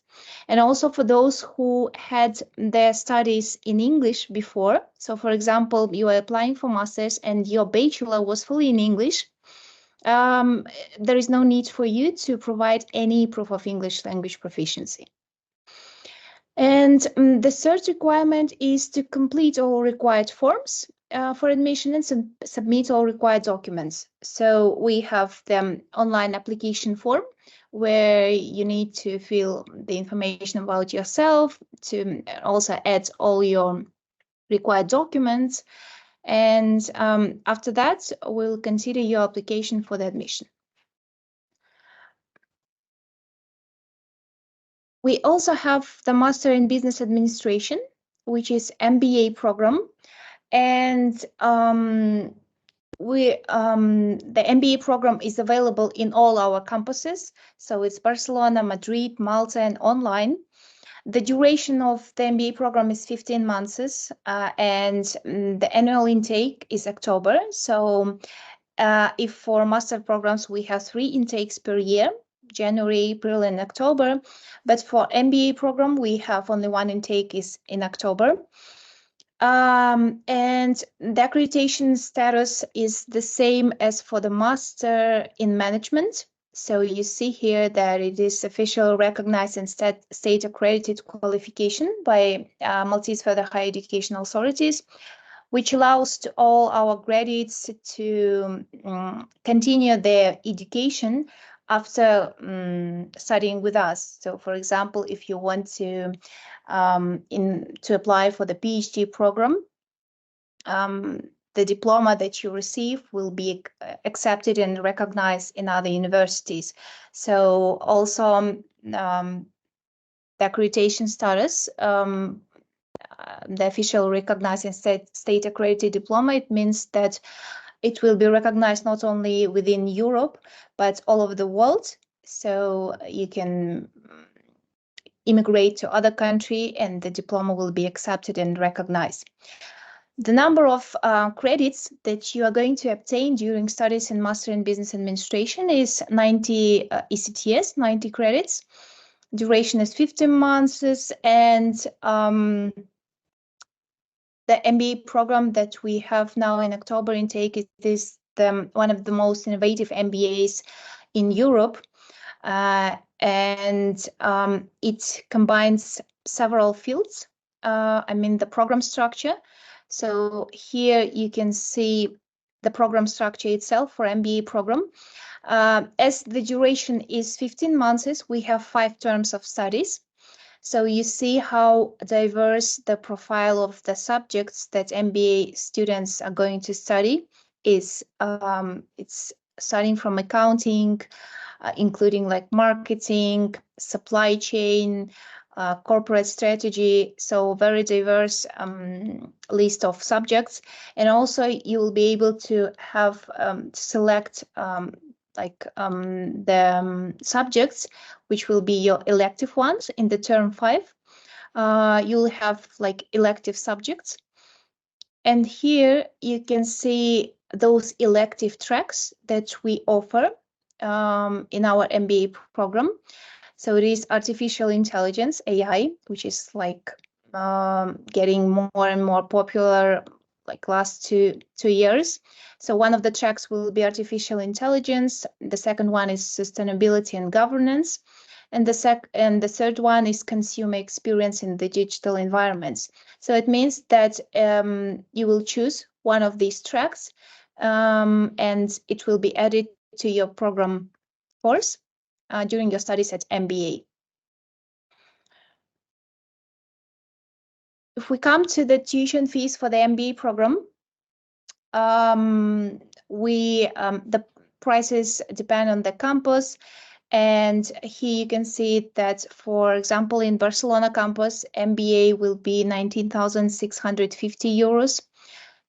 And also for those who had their studies in English before, so for example, you are applying for masters and your bachelor was fully in English, there is no need for you to provide any proof of English language proficiency. And the third requirement is to complete all required forms for admission and submit all required documents. So we have the online application form where you need to fill the information about yourself, to also add all your required documents. And after that, we'll consider your application for the admission. We also have the Master in Business Administration, which is MBA program. And the MBA program is available in all our campuses. So it's Barcelona, Madrid, Malta, and online. The duration of the MBA program is 15 months, and the annual intake is October. So if for master programs, we have 3 intakes per year, January, April, and October. But for MBA program, we have only 1 intake is in October. And the accreditation status is the same as for the Master in Management. So you see here that it is official, recognized, and state accredited qualification by Maltese Further Higher Education Authorities, which allows to all our graduates to continue their education after studying with us. So, for example, if you want to apply for the PhD program, the diploma that you receive will be accepted and recognized in other universities. So also the accreditation status, the official recognizing state accredited diploma, it means that it will be recognized not only within Europe, but all over the world. So you can immigrate to other country and the diploma will be accepted and recognized. The number of credits that you are going to obtain during studies in Master in Business Administration is 90 ECTS, 90 credits. Duration is 15 months, and the MBA program that we have now in October intake is one of the most innovative MBAs in Europe. And it combines several fields. The program structure. So here you can see the program structure itself for MBA program. As the duration is 15 months, we have 5 terms of studies. So you see how diverse the profile of the subjects that MBA students are going to study is. It's starting from accounting, including like marketing, supply chain, corporate strategy, so very diverse list of subjects. And also you will be able to have select the subjects which will be your elective ones in the term 5. You'll have like elective subjects. And here you can see those elective tracks that we offer in our MBA program. So it is artificial intelligence, AI, which is like getting more and more popular like last two years. So one of the tracks will be artificial intelligence. The second one is sustainability and governance. And the third one is consumer experience in the digital environments. So it means that you will choose one of these tracks and it will be added to your program course during your studies at MBA. If we come to the tuition fees for the MBA program, the prices depend on the campus. And here you can see that, for example, in Barcelona campus, MBA will be 19,650 euros.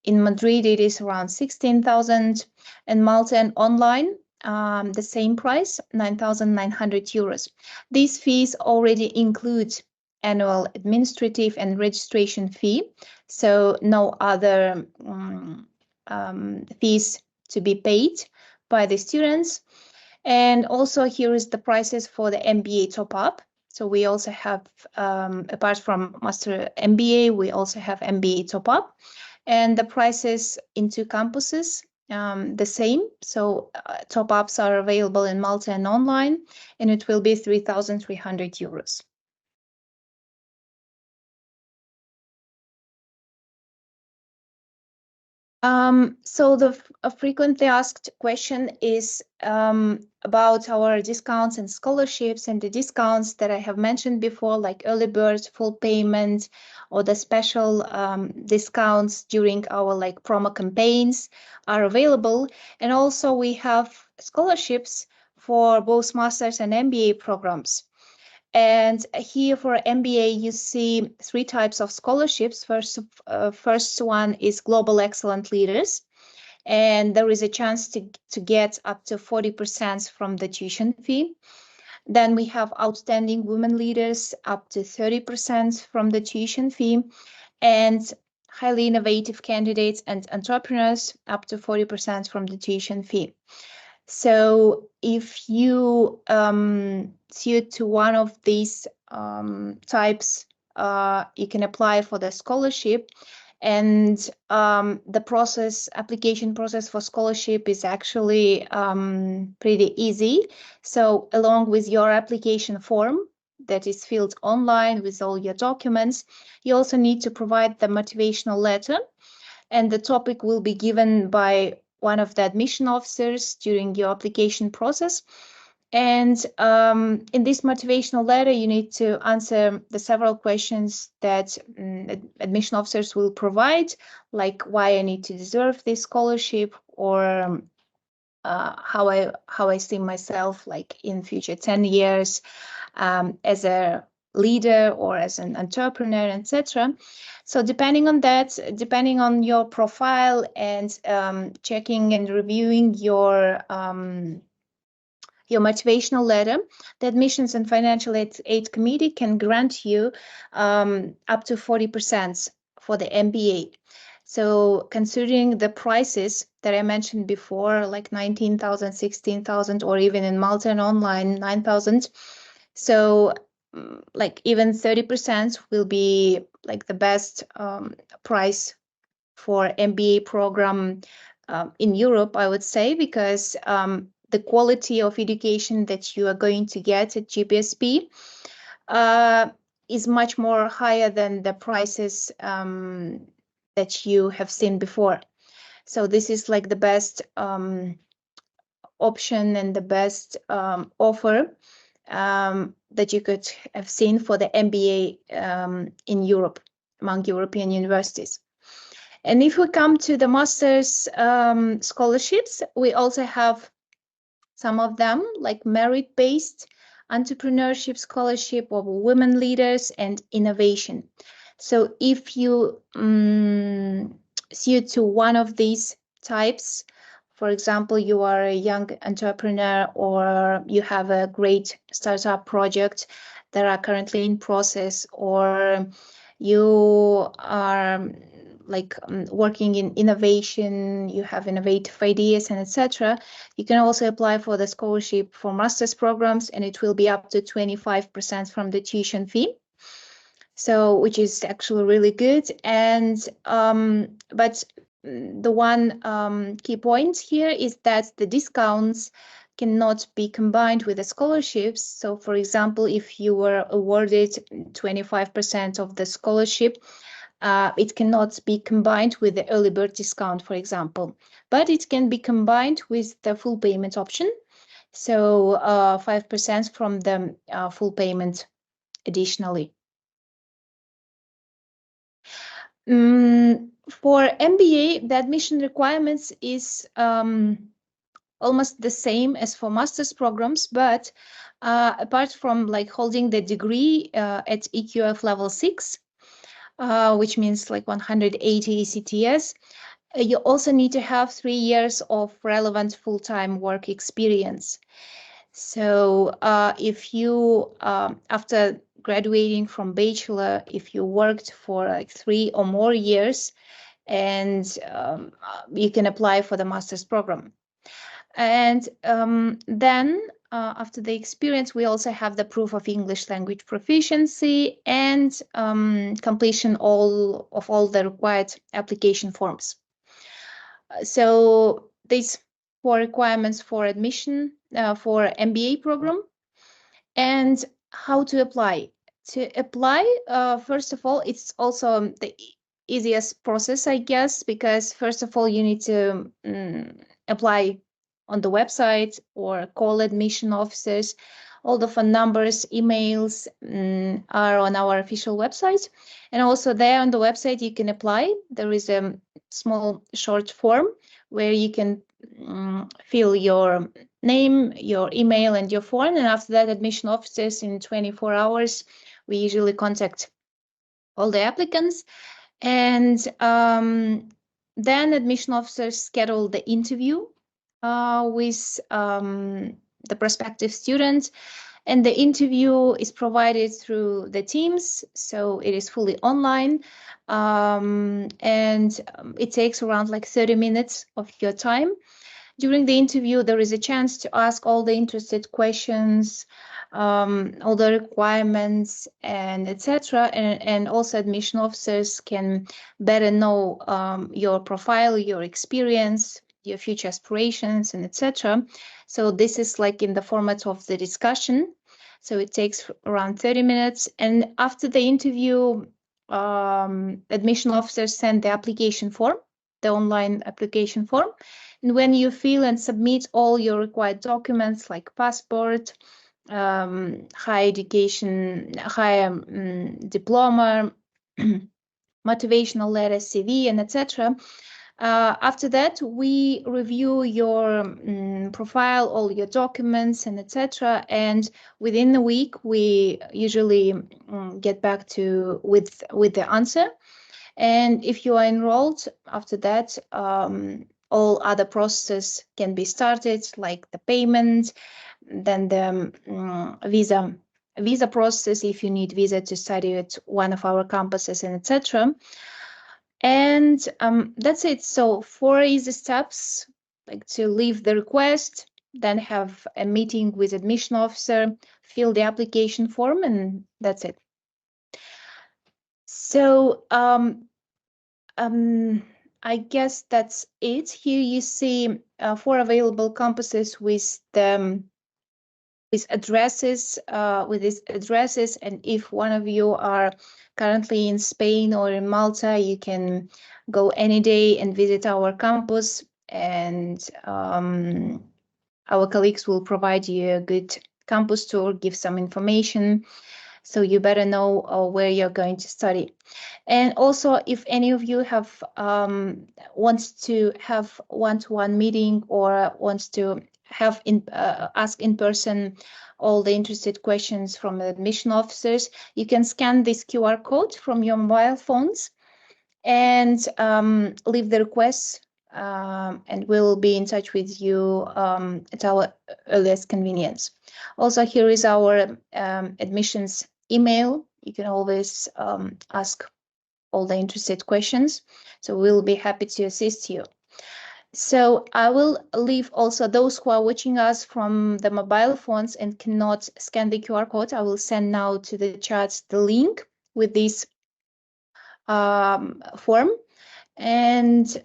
In Madrid, it is around 16,000. And Malta and online, the same price, 9,900 euros. These fees already include annual administrative and registration fee, so no other fees to be paid by the students. And also here is the prices for the MBA top-up. So we also have, apart from Master MBA, we also have MBA top-up. And the prices in 2 campuses, the same. So top-ups are available in Malta and online, and it will be 3,300 euros. So the frequently asked question is about our discounts and scholarships, and the discounts that I have mentioned before, like early bird, full payment, or the special discounts during our like promo campaigns are available. And also we have scholarships for both Masters and MBA programs. And here for MBA, you see 3 types of scholarships. First one is Global Excellent Leaders. And there is a chance to get up to 40% from the tuition fee. Then we have Outstanding Women Leaders, up to 30% from the tuition fee. And Highly Innovative Candidates and Entrepreneurs, up to 40% from the tuition fee. So if you suit to one of these types, you can apply for the scholarship. And the application process for scholarship is actually pretty easy. So along with your application form that is filled online with all your documents, you also need to provide the motivational letter. And the topic will be given by one of the admission officers during your application process. And in this motivational letter, you need to answer the several questions that admission officers will provide, like why I need to deserve this scholarship, or how I see myself like in future 10 years as a leader or as an entrepreneur, etc. So depending on that, depending on your profile, and checking and reviewing your motivational letter, the Admissions and Financial Aid Committee can grant you up to 40% for the MBA. So considering the prices that I mentioned before, like 19,000, 16,000, or even in Malta and online, 9,000. So like even 30% will be like the best price for MBA program in Europe, I would say, because the quality of education that you are going to get at GBSB is much more higher than the prices that you have seen before. So this is like the best option and the best offer that you could have seen for the MBA in Europe, among European universities. And if we come to the master's scholarships, we also have some of them, like merit-based entrepreneurship scholarship of women leaders and innovation. So if you suit to one of these types, for example, you are a young entrepreneur, or you have a great startup project that are currently in process, or you are like working in innovation, you have innovative ideas and etc., you can also apply for the scholarship for master's programs, and it will be up to 25% from the tuition fee. So, which is actually really good. And but the one key point here is that the discounts cannot be combined with the scholarships. So, for example, if you were awarded 25% of the scholarship, it cannot be combined with the early bird discount, for example, but it can be combined with the full payment option. So 5% from the full payment additionally. For MBA, the admission requirements is almost the same as for master's programs, but apart from like holding the degree at EQF level 6, which means like 180 ECTS, you also need to have 3 years of relevant full-time work experience. So if you, after graduating from bachelor, if you worked for like 3 or more years, and you can apply for the master's program. And then after the experience, we also have the proof of English language proficiency and completion of all the required application forms. So these 4 requirements for admission for MBA program. And how to apply? To apply, first of all, it's also the easiest process, I guess, because first of all, you need to apply on the website or call admission officers. All the phone numbers, emails are on our official website. And also there on the website, you can apply. There is a small short form where you can fill your name, your email, and your phone. And after that, admission officers in 24 hours, we usually contact all the applicants. And then admission officers schedule the interview with the prospective student. And the interview is provided through the Teams, so it is fully online. And it takes around like 30 minutes of your time. During the interview, there is a chance to ask all the interested questions, all the requirements, and etc. And also admission officers can better know your profile, your experience, your future aspirations, and etc. So this is like in the format of the discussion. So it takes around 30 minutes. And after the interview, admission officers send the application form the online application form. And when you fill and submit all your required documents like passport, higher education, higher diploma, motivational letter, CV, and etc. After that, we review your profile, all your documents, and etc. And within a week, we usually get back to with the answer. And if you are enrolled, after that, all other processes can be started, like the payment, then the visa process if you need visa to study at one of our campuses, and etc. And that's it. So 4 easy steps, like to leave the request, then have a meeting with admission officer, fill the application form, and that's it. So I guess that's it. Here you see 4 available campuses with the with addresses, with these addresses. And if one of you are currently in Spain or in Malta, you can go any day and visit our campus, and our colleagues will provide you a good campus tour, give some information. So you better know where you're going to study. And also, if any of you have wants to have one-to-one meeting or wants to have ask in person all the interested questions from the admission officers, you can scan this QR code from your mobile phones and leave the requests, and we'll be in touch with you at our earliest convenience. Also, here is our admissions email. You can always ask all the interested questions. So we'll be happy to assist you. So I will leave also those who are watching us from the mobile phones and cannot scan the QR code. I will send now to the chat the link with this form. And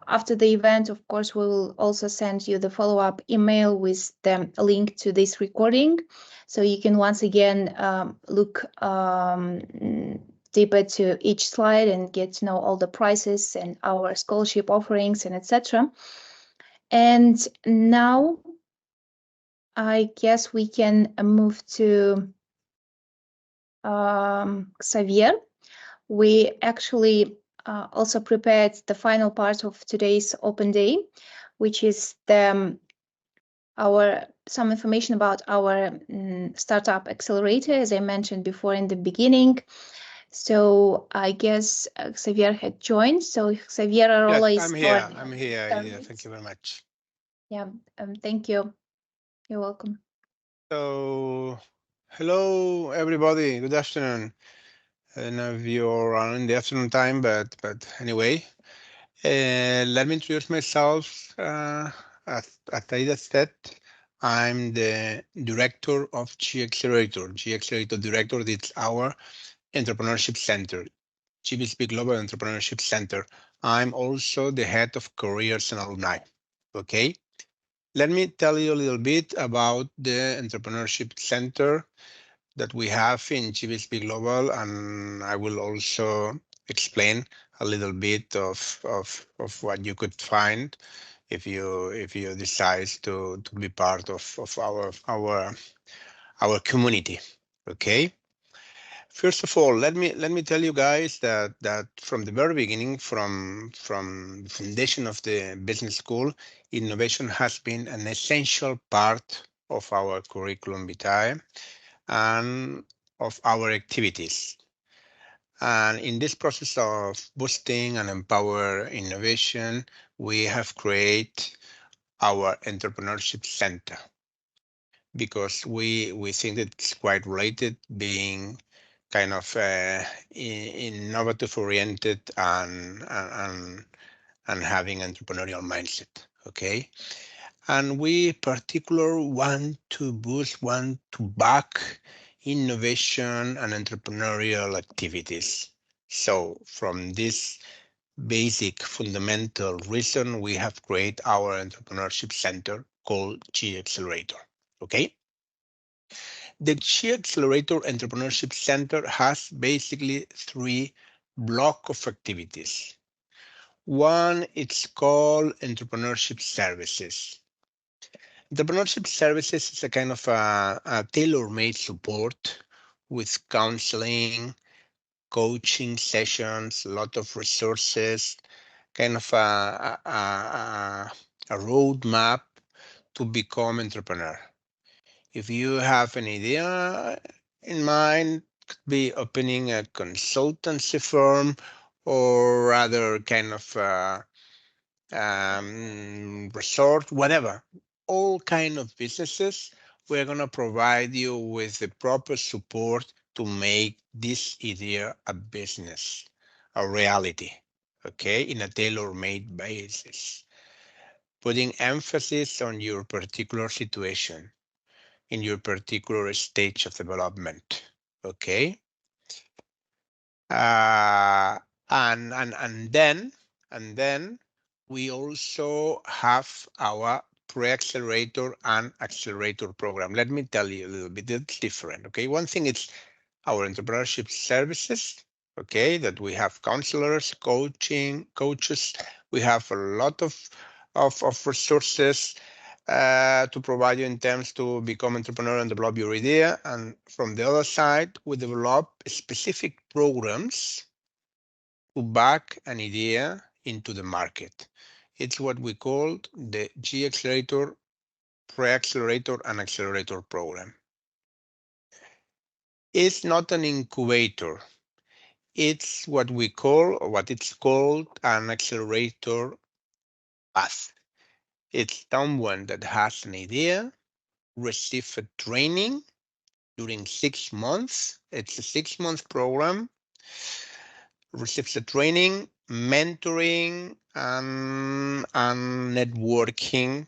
after the event, of course, we will also send you the follow-up email with the link to this recording. So you can once again look deeper to each slide and get to know all the prices and our scholarship offerings and etc. And now I guess we can move to Xavier. We actually also prepared the final part of today's open day, which is some information about our startup accelerator, as I mentioned before in the beginning. So I guess Xavier had joined. So Xavier Arola
Yes,
is
I'm here. Thank you very much.
Yeah, thank you. You're welcome.
So, hello everybody. Good afternoon. I don't know if you're on in the afternoon time, but anyway, let me introduce myself. As Aida said, I'm the director of G Accelerator. G Accelerator director is our entrepreneurship center, GBSB Global Entrepreneurship Center. I'm also the head of careers and alumni. Okay. Let me tell you a little bit about the entrepreneurship center that we have in GBSB Global, and I will also explain a little bit of what you could find if you decide to be part of our community. Okay. First of all, let me tell you guys that from the very beginning, from the foundation of the business school, innovation has been an essential part of our curriculum vitae and of our activities. And in this process of boosting and empower innovation, we have created our entrepreneurship center because we think that it's quite related, being kind of innovative oriented and having entrepreneurial mindset. Okay. And we particularly want to back innovation and entrepreneurial activities. So from this basic fundamental reason, we have created our entrepreneurship center called G Accelerator. Okay. The G Accelerator Entrepreneurship Center has basically 3 blocks of activities. One, it's called entrepreneurship services. Entrepreneurship services is a kind of a tailor-made support with counseling, coaching sessions, a lot of resources, kind of a roadmap to become entrepreneur. If you have an idea in mind, could be opening a consultancy firm or rather kind of resort, whatever, all kind of businesses, we're going to provide you with the proper support to make this idea a business, a reality, okay, in a tailor-made basis, putting emphasis on your particular situation, in your particular stage of development, okay? And then we also have our pre-accelerator and accelerator program. Let me tell you a little bit, it's different, okay? One thing is our entrepreneurship services, okay, that we have counselors, coaches, we have a lot of resources to provide you in terms to become entrepreneur and develop your idea. And from the other side, we develop specific programs to back an idea into the market. It's what we call the G Accelerator, Pre-Accelerator, and Accelerator program. It's not an incubator. It's what we call, or what it's called, an accelerator path. It's someone that has an idea, receive a training during 6 months. It's a 6-month program, receives the training, mentoring, and networking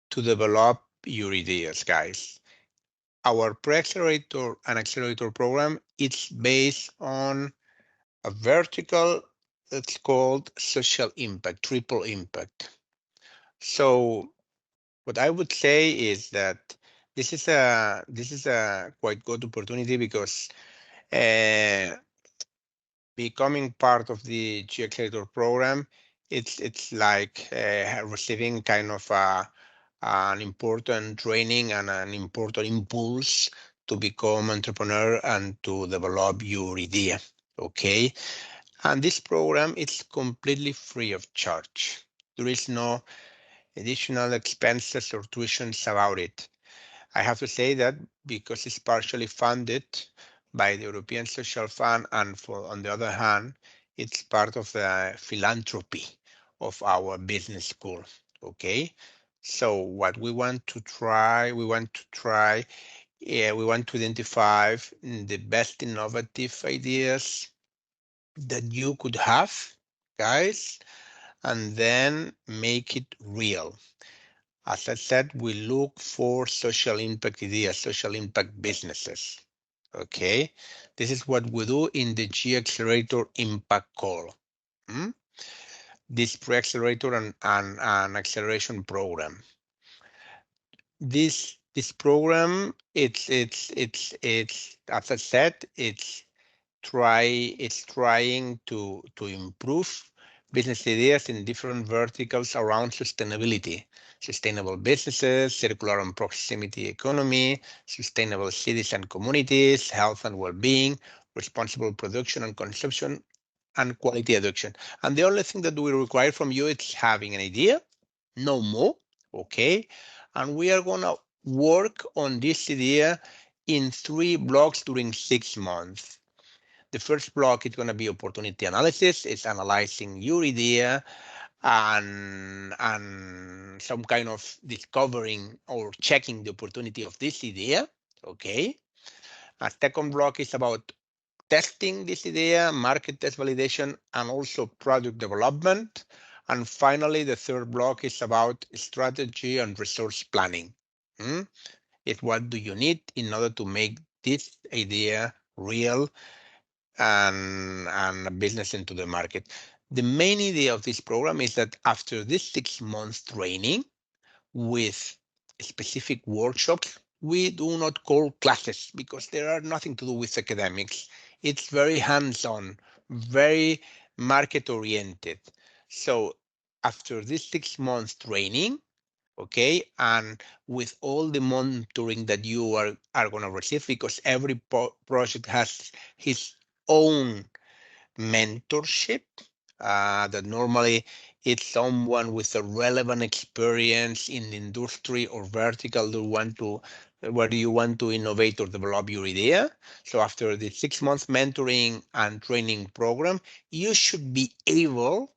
to develop your ideas, guys. Our pre-accelerator and accelerator program, it's based on a vertical that's called social impact, triple impact. So what I would say is that this is a quite good opportunity because becoming part of the G Accelerator program, it's like receiving kind of an important training and an important impulse to become entrepreneur and to develop your idea. Okay, and this program is completely free of charge. There is no additional expenses or tuitions about it. I have to say that because it's partially funded by the European Social Fund, and on the other hand, it's part of the philanthropy of our business school. Okay, so what we want to identify the best innovative ideas that you could have, guys, and then make it real. As I said, we look for social impact ideas, social impact businesses. Okay, this is what we do in the G Accelerator Impact Call. This pre-accelerator and acceleration program. This program, it's as I said, it's trying to improve business ideas in different verticals around sustainability, sustainable businesses, circular and proximity economy, sustainable cities and communities, health and well-being, responsible production and consumption, and quality adoption. And the only thing that we require from you is having an idea, no more, okay? And we are gonna work on this idea in 3 blocks during 6 months. The first block is going to be opportunity analysis. It's analyzing your idea and some kind of discovering or checking the opportunity of this idea. Okay. A second block is about testing this idea, market test validation, and also product development. And finally, the third block is about strategy and resource planning. It's what do you need in order to make this idea real and a business into the market. The main idea of this program is that after this 6-month training with specific workshops, we do not call classes because they are nothing to do with academics. It's very hands-on, very market-oriented. So after this 6 months training, okay, and with all the monitoring that you are going to receive, because every project has his own mentorship, that normally it's someone with a relevant experience in the industry or vertical where you want to innovate or develop your idea. So after the 6 months mentoring and training program, you should be able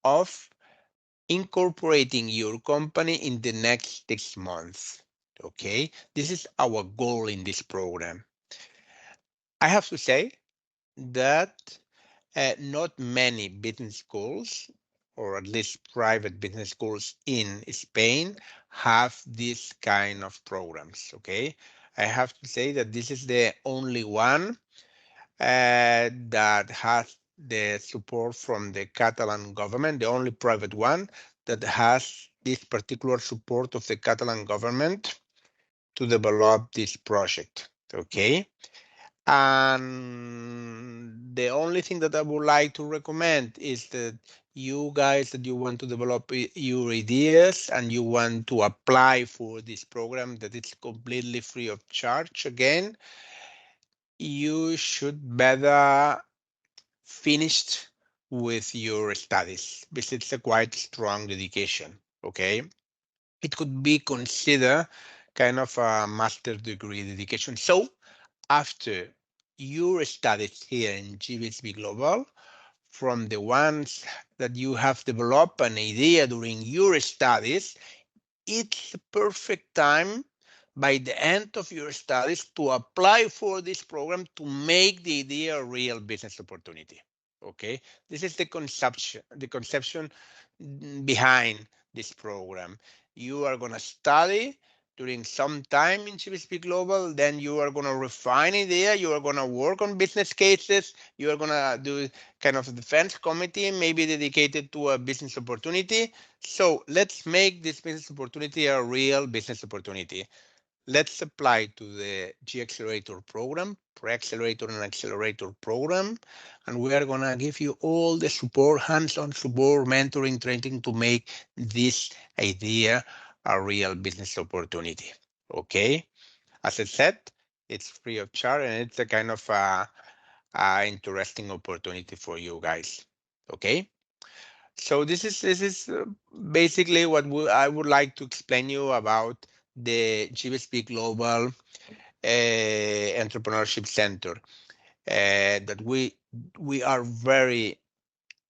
of incorporating your company in the next 6 months. Okay, this is our goal in this program. I have to say that not many business schools, or at least private business schools in Spain, have this kind of programs. Okay, I have to say that this is the only one that has the support from the Catalan government, the only private one that has this particular support of the Catalan government to develop this project. Okay. And the only thing that I would like to recommend is that you guys that you want to develop your ideas and you want to apply for this program that it's completely free of charge again, you should better finished with your studies because it's a quite strong dedication. Okay, it could be considered kind of a master's degree dedication. So after your studies here in GBSB Global, from the ones that you have developed an idea during your studies, it's the perfect time by the end of your studies to apply for this program to make the idea a real business opportunity. Okay, this is the conception behind this program. You are going to study during some time in GBSB Global, then you are going to refine idea, you are going to work on business cases, you are going to do kind of a defense committee, maybe dedicated to a business opportunity. So let's make this business opportunity a real business opportunity. Let's apply to the G Accelerator program, pre-accelerator and accelerator program, and we are gonna give you all the support, hands-on support, mentoring, training to make this idea a real business opportunity. Okay, as I said, it's free of charge and it's a kind of interesting opportunity for you guys. Okay. So this is basically what I would like to explain you about the GBSB Global Entrepreneurship Center. That we are very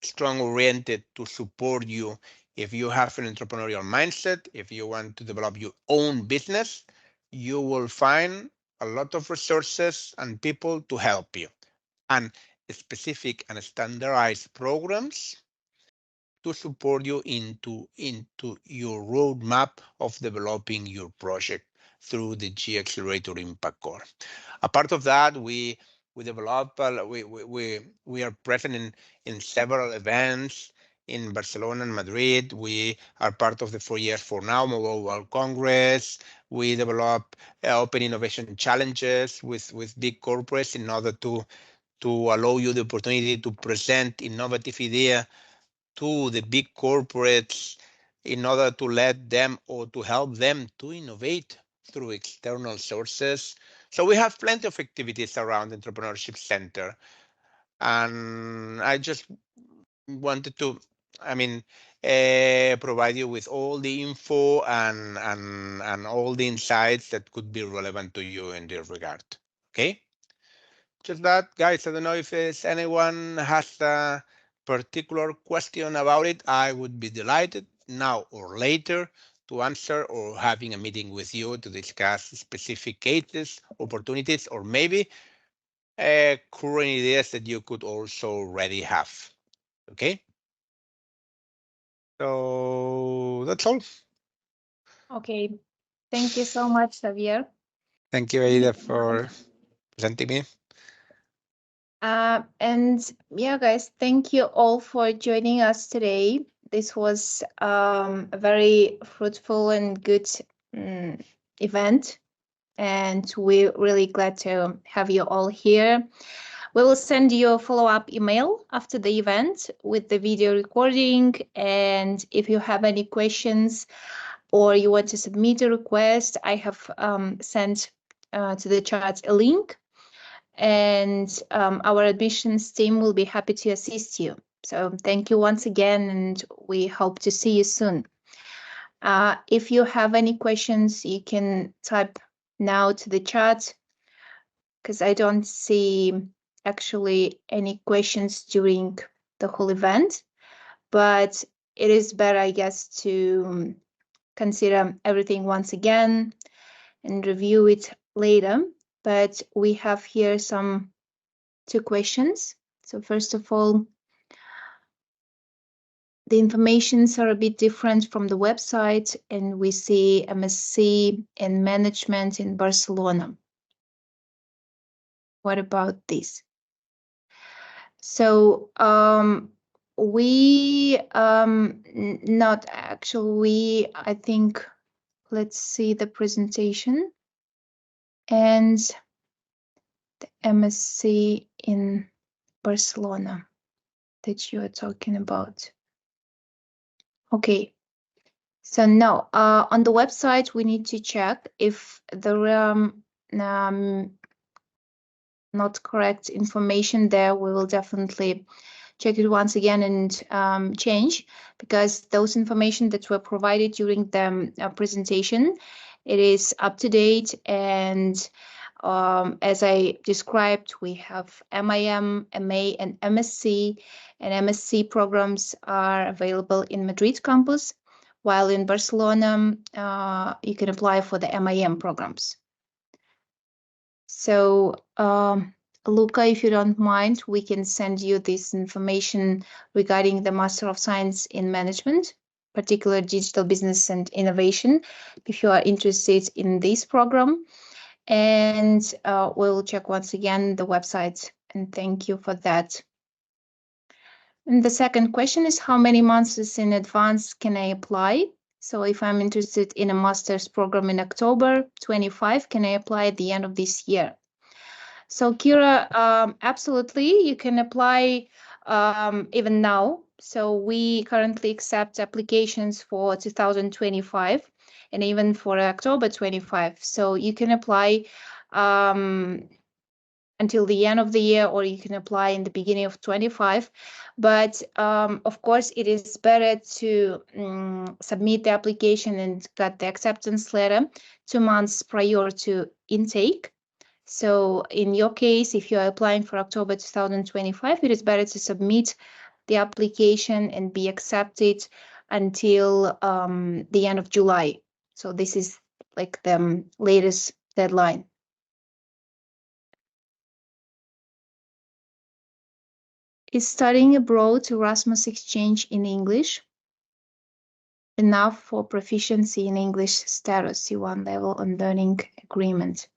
strong oriented to support you if you have an entrepreneurial mindset. If you want to develop your own business, you will find a lot of resources and people to help you, and specific and standardized programs to support you into your roadmap of developing your project through the G Accelerator Impact Core. A part of that, we develop, we are present in several events in Barcelona and Madrid. We are part of the 4 Years for Now Mobile World Congress. We develop open innovation challenges with big corporates in order to allow you the opportunity to present innovative idea to the big corporates in order to let them or to help them to innovate through external sources. So we have plenty of activities around the Entrepreneurship Center. And I just wanted to, provide you with all the info and all the insights that could be relevant to you in this regard. Okay? Just that, guys. I don't know if there's anyone has a particular question about it. I would be delighted now or later to answer, or having a meeting with you to discuss specific cases, opportunities, or maybe current ideas that you could also already have. Okay. So that's all.
Okay. Thank you so much, Javier.
Thank you, Aida, for presenting me.
And yeah, guys, thank you all for joining us today. This was a very fruitful and good event, and we're really glad to have you all here. We will send you a follow-up email after the event with the video recording. And if you have any questions or you want to submit a request, I have sent to the chat a link. And our admissions team will be happy to assist you. So thank you once again, and we hope to see you soon. If you have any questions, you can type now to the chat, because I don't see actually any questions during the whole event, but it is better, I guess, to consider everything once again and review it later. But we have here two questions. So first of all, the informations are a bit different from the website, and we see MSc in management in Barcelona. What about this? So we not actually, I think, let's see the presentation and the MSc in Barcelona that you are talking about. Okay, so no, on the website we need to check if the not correct information there. We will definitely check it once again and change, because those information that were provided during the presentation, it is up to date. And as I described, we have MIM, MA, and MSc, and MSc programs are available in Madrid campus, while in Barcelona, you can apply for the MIM programs. So, Luca, if you don't mind, we can send you this information regarding the Master of Science in Management, particular digital business and innovation, if you are interested in this program. And we'll check once again the website, and thank you for that. And the second question is, how many months in advance can I apply? So if I'm interested in a master's program in October 25, can I apply at the end of this year? So Kira, absolutely, you can apply even now. So we currently accept applications for 2025 and even for October 25. So you can apply until the end of the year, or you can apply in the beginning of 25. But of course, it is better to submit the application and get the acceptance letter 2 months prior to intake. So in your case, if you are applying for October 2025, it is better to submit the application and be accepted until the end of July. So this is like the latest deadline. Is studying abroad Erasmus exchange in English enough for proficiency in English status C1 level on learning agreement?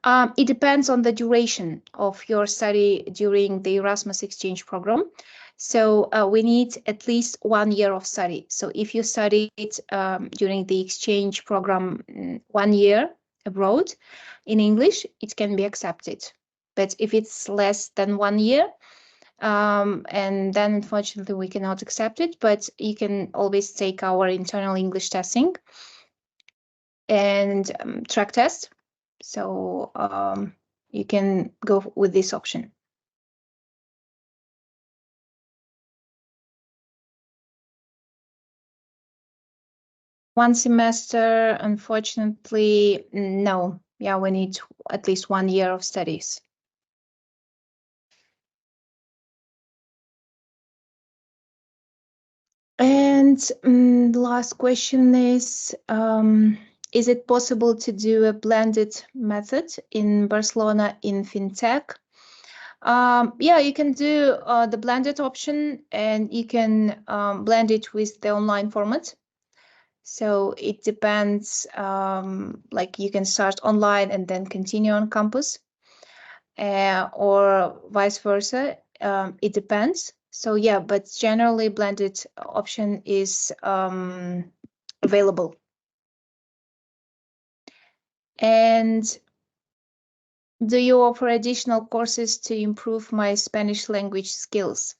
It depends on the duration of your study during the Erasmus exchange program. So we need at least 1 year of study. So if you studied during the exchange program 1 year abroad in English, it can be accepted. But if it's less than 1 year, and then unfortunately we cannot accept it, but you can always take our internal English testing and track test. So you can go with this option. One semester, unfortunately, no. Yeah, we need at least 1 year of studies. And the last question is it possible to do a blended method in Barcelona in FinTech? Yeah, you can do the blended option, and you can blend it with the online format. So it depends, like you can start online and then continue on campus, or vice versa. It depends. So yeah, but generally blended option is available. And Do you offer additional courses to improve my Spanish language skills?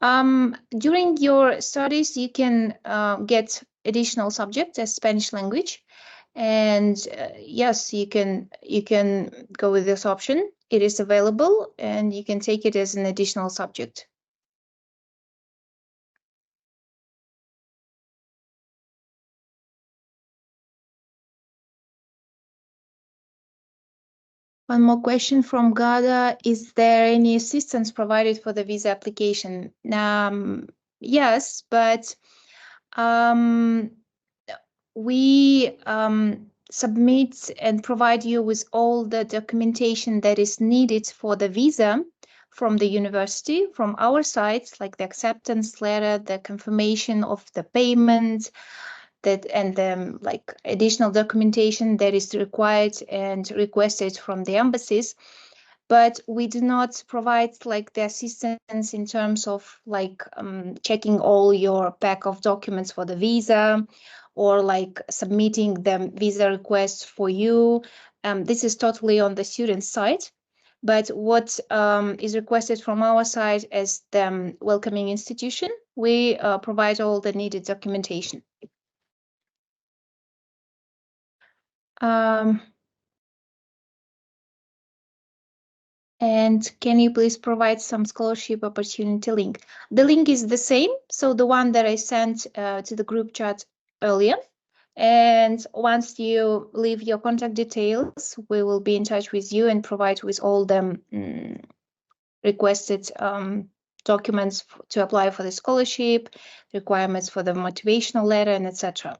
During your studies, you can get additional subjects as Spanish language, and yes, you can go with this option. It is available, and you can take it as an additional subject. One more question from Gada. Is there any assistance provided for the visa application? Yes, but we submit and provide you with all the documentation that is needed for the visa from the university, from our side, like the acceptance letter, the confirmation of the payment, that and like additional documentation that is required and requested from the embassies. But we do not provide like the assistance in terms of like checking all your pack of documents for the visa, or like submitting the visa request for you. This is totally on the student side. But what is requested from our side as the welcoming institution, we provide all the needed documentation. And can you please provide some scholarship opportunity link? The link is the same, so the one that I sent to the group chat earlier. And once you leave your contact details, we will be in touch with you and provide with all the requested documents to apply for the scholarship, requirements for the motivational letter, and etc.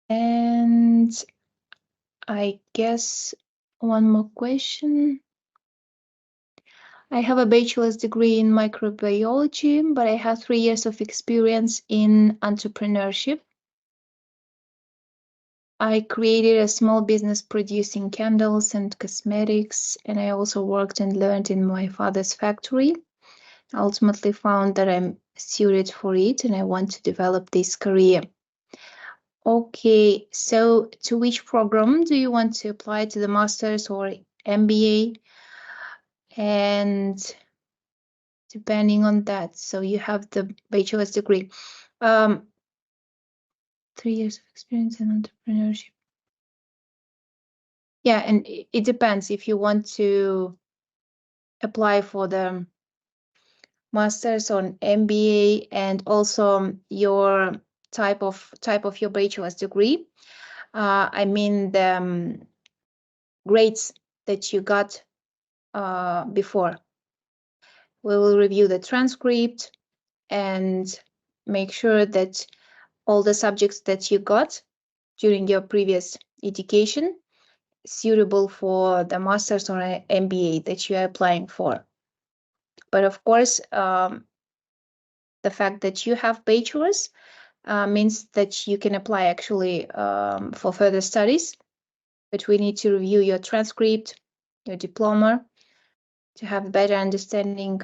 And I guess one more question. I have a bachelor's degree in microbiology, but I have 3 years of experience in entrepreneurship. I created a small business producing candles and cosmetics, and I also worked and learned in my father's factory. I ultimately found that I'm suited for it and I want to develop this career. Okay, so to which program do you want to apply, to the Masters or MBA? And depending on that, so you have the bachelor's degree. 3 years of experience in entrepreneurship. Yeah, and it depends if you want to apply for the Masters on MBA and also your type of your bachelor's degree. I mean the grades that you got before. We will review the transcript and make sure that all the subjects that you got during your previous education suitable for the Masters or MBA that you are applying for. But of course, the fact that you have bachelor's means that you can apply actually for further studies, but we need to review your transcript, your diploma, to have a better understanding.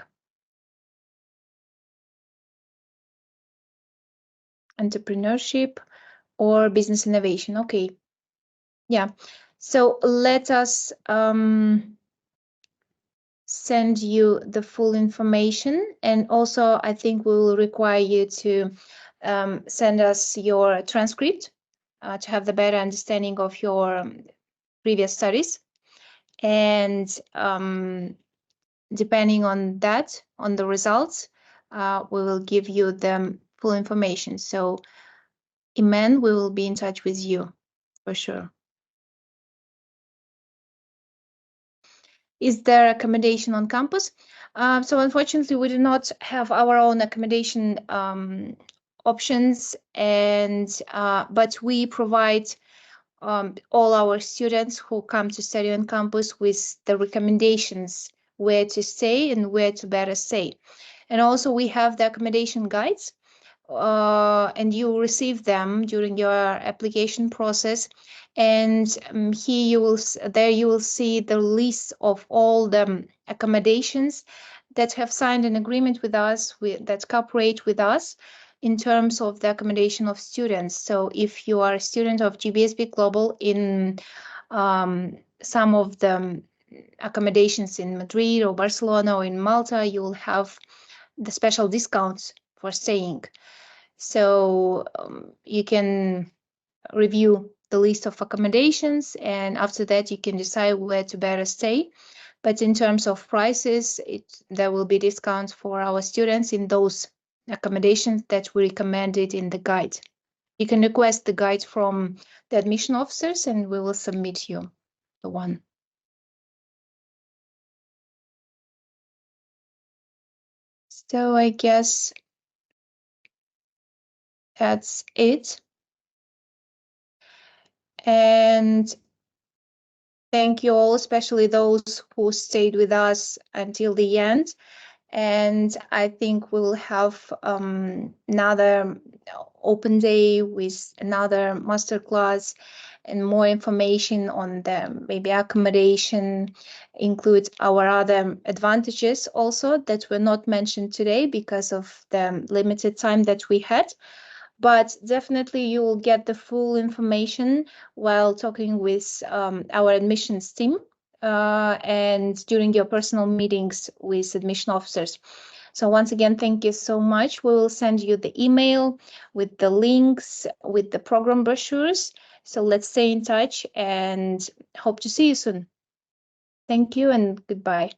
Entrepreneurship or business innovation. Okay. Yeah. So let us send you the full information, and also I think we will require you to send us your transcript to have the better understanding of your previous studies, and depending on that, on the results, we will give you the full information. So Iman, we will be in touch with you for sure. Is there accommodation on campus? So unfortunately, we do not have our own accommodation options, and but we provide all our students who come to study on campus with the recommendations where to stay and where to better stay. And also we have the accommodation guides, and you will receive them during your application process. And here you will see the list of all the accommodations that have signed an agreement with us, that cooperate with us. in terms of the accommodation of students. So if you are a student of GBSB Global in some of the accommodations in Madrid or Barcelona or in Malta, you will have the special discounts for staying. So you can review the list of accommodations, and after that you can decide where to better stay. But in terms of prices, there will be discounts for our students in those accommodations that we recommended in the guide. You can request the guide from the admission officers and we will submit you the one. So I guess that's it. And thank you all, especially those who stayed with us until the end. And I think we'll have another open day with another masterclass and more information on the maybe accommodation, include our other advantages also that were not mentioned today because of the limited time that we had. But definitely you will get the full information while talking with our admissions team and during your personal meetings with admission officers. So once again, thank you so much. We will send you the email with the links, with the program brochures. So let's stay in touch and hope to see you soon. Thank you and goodbye.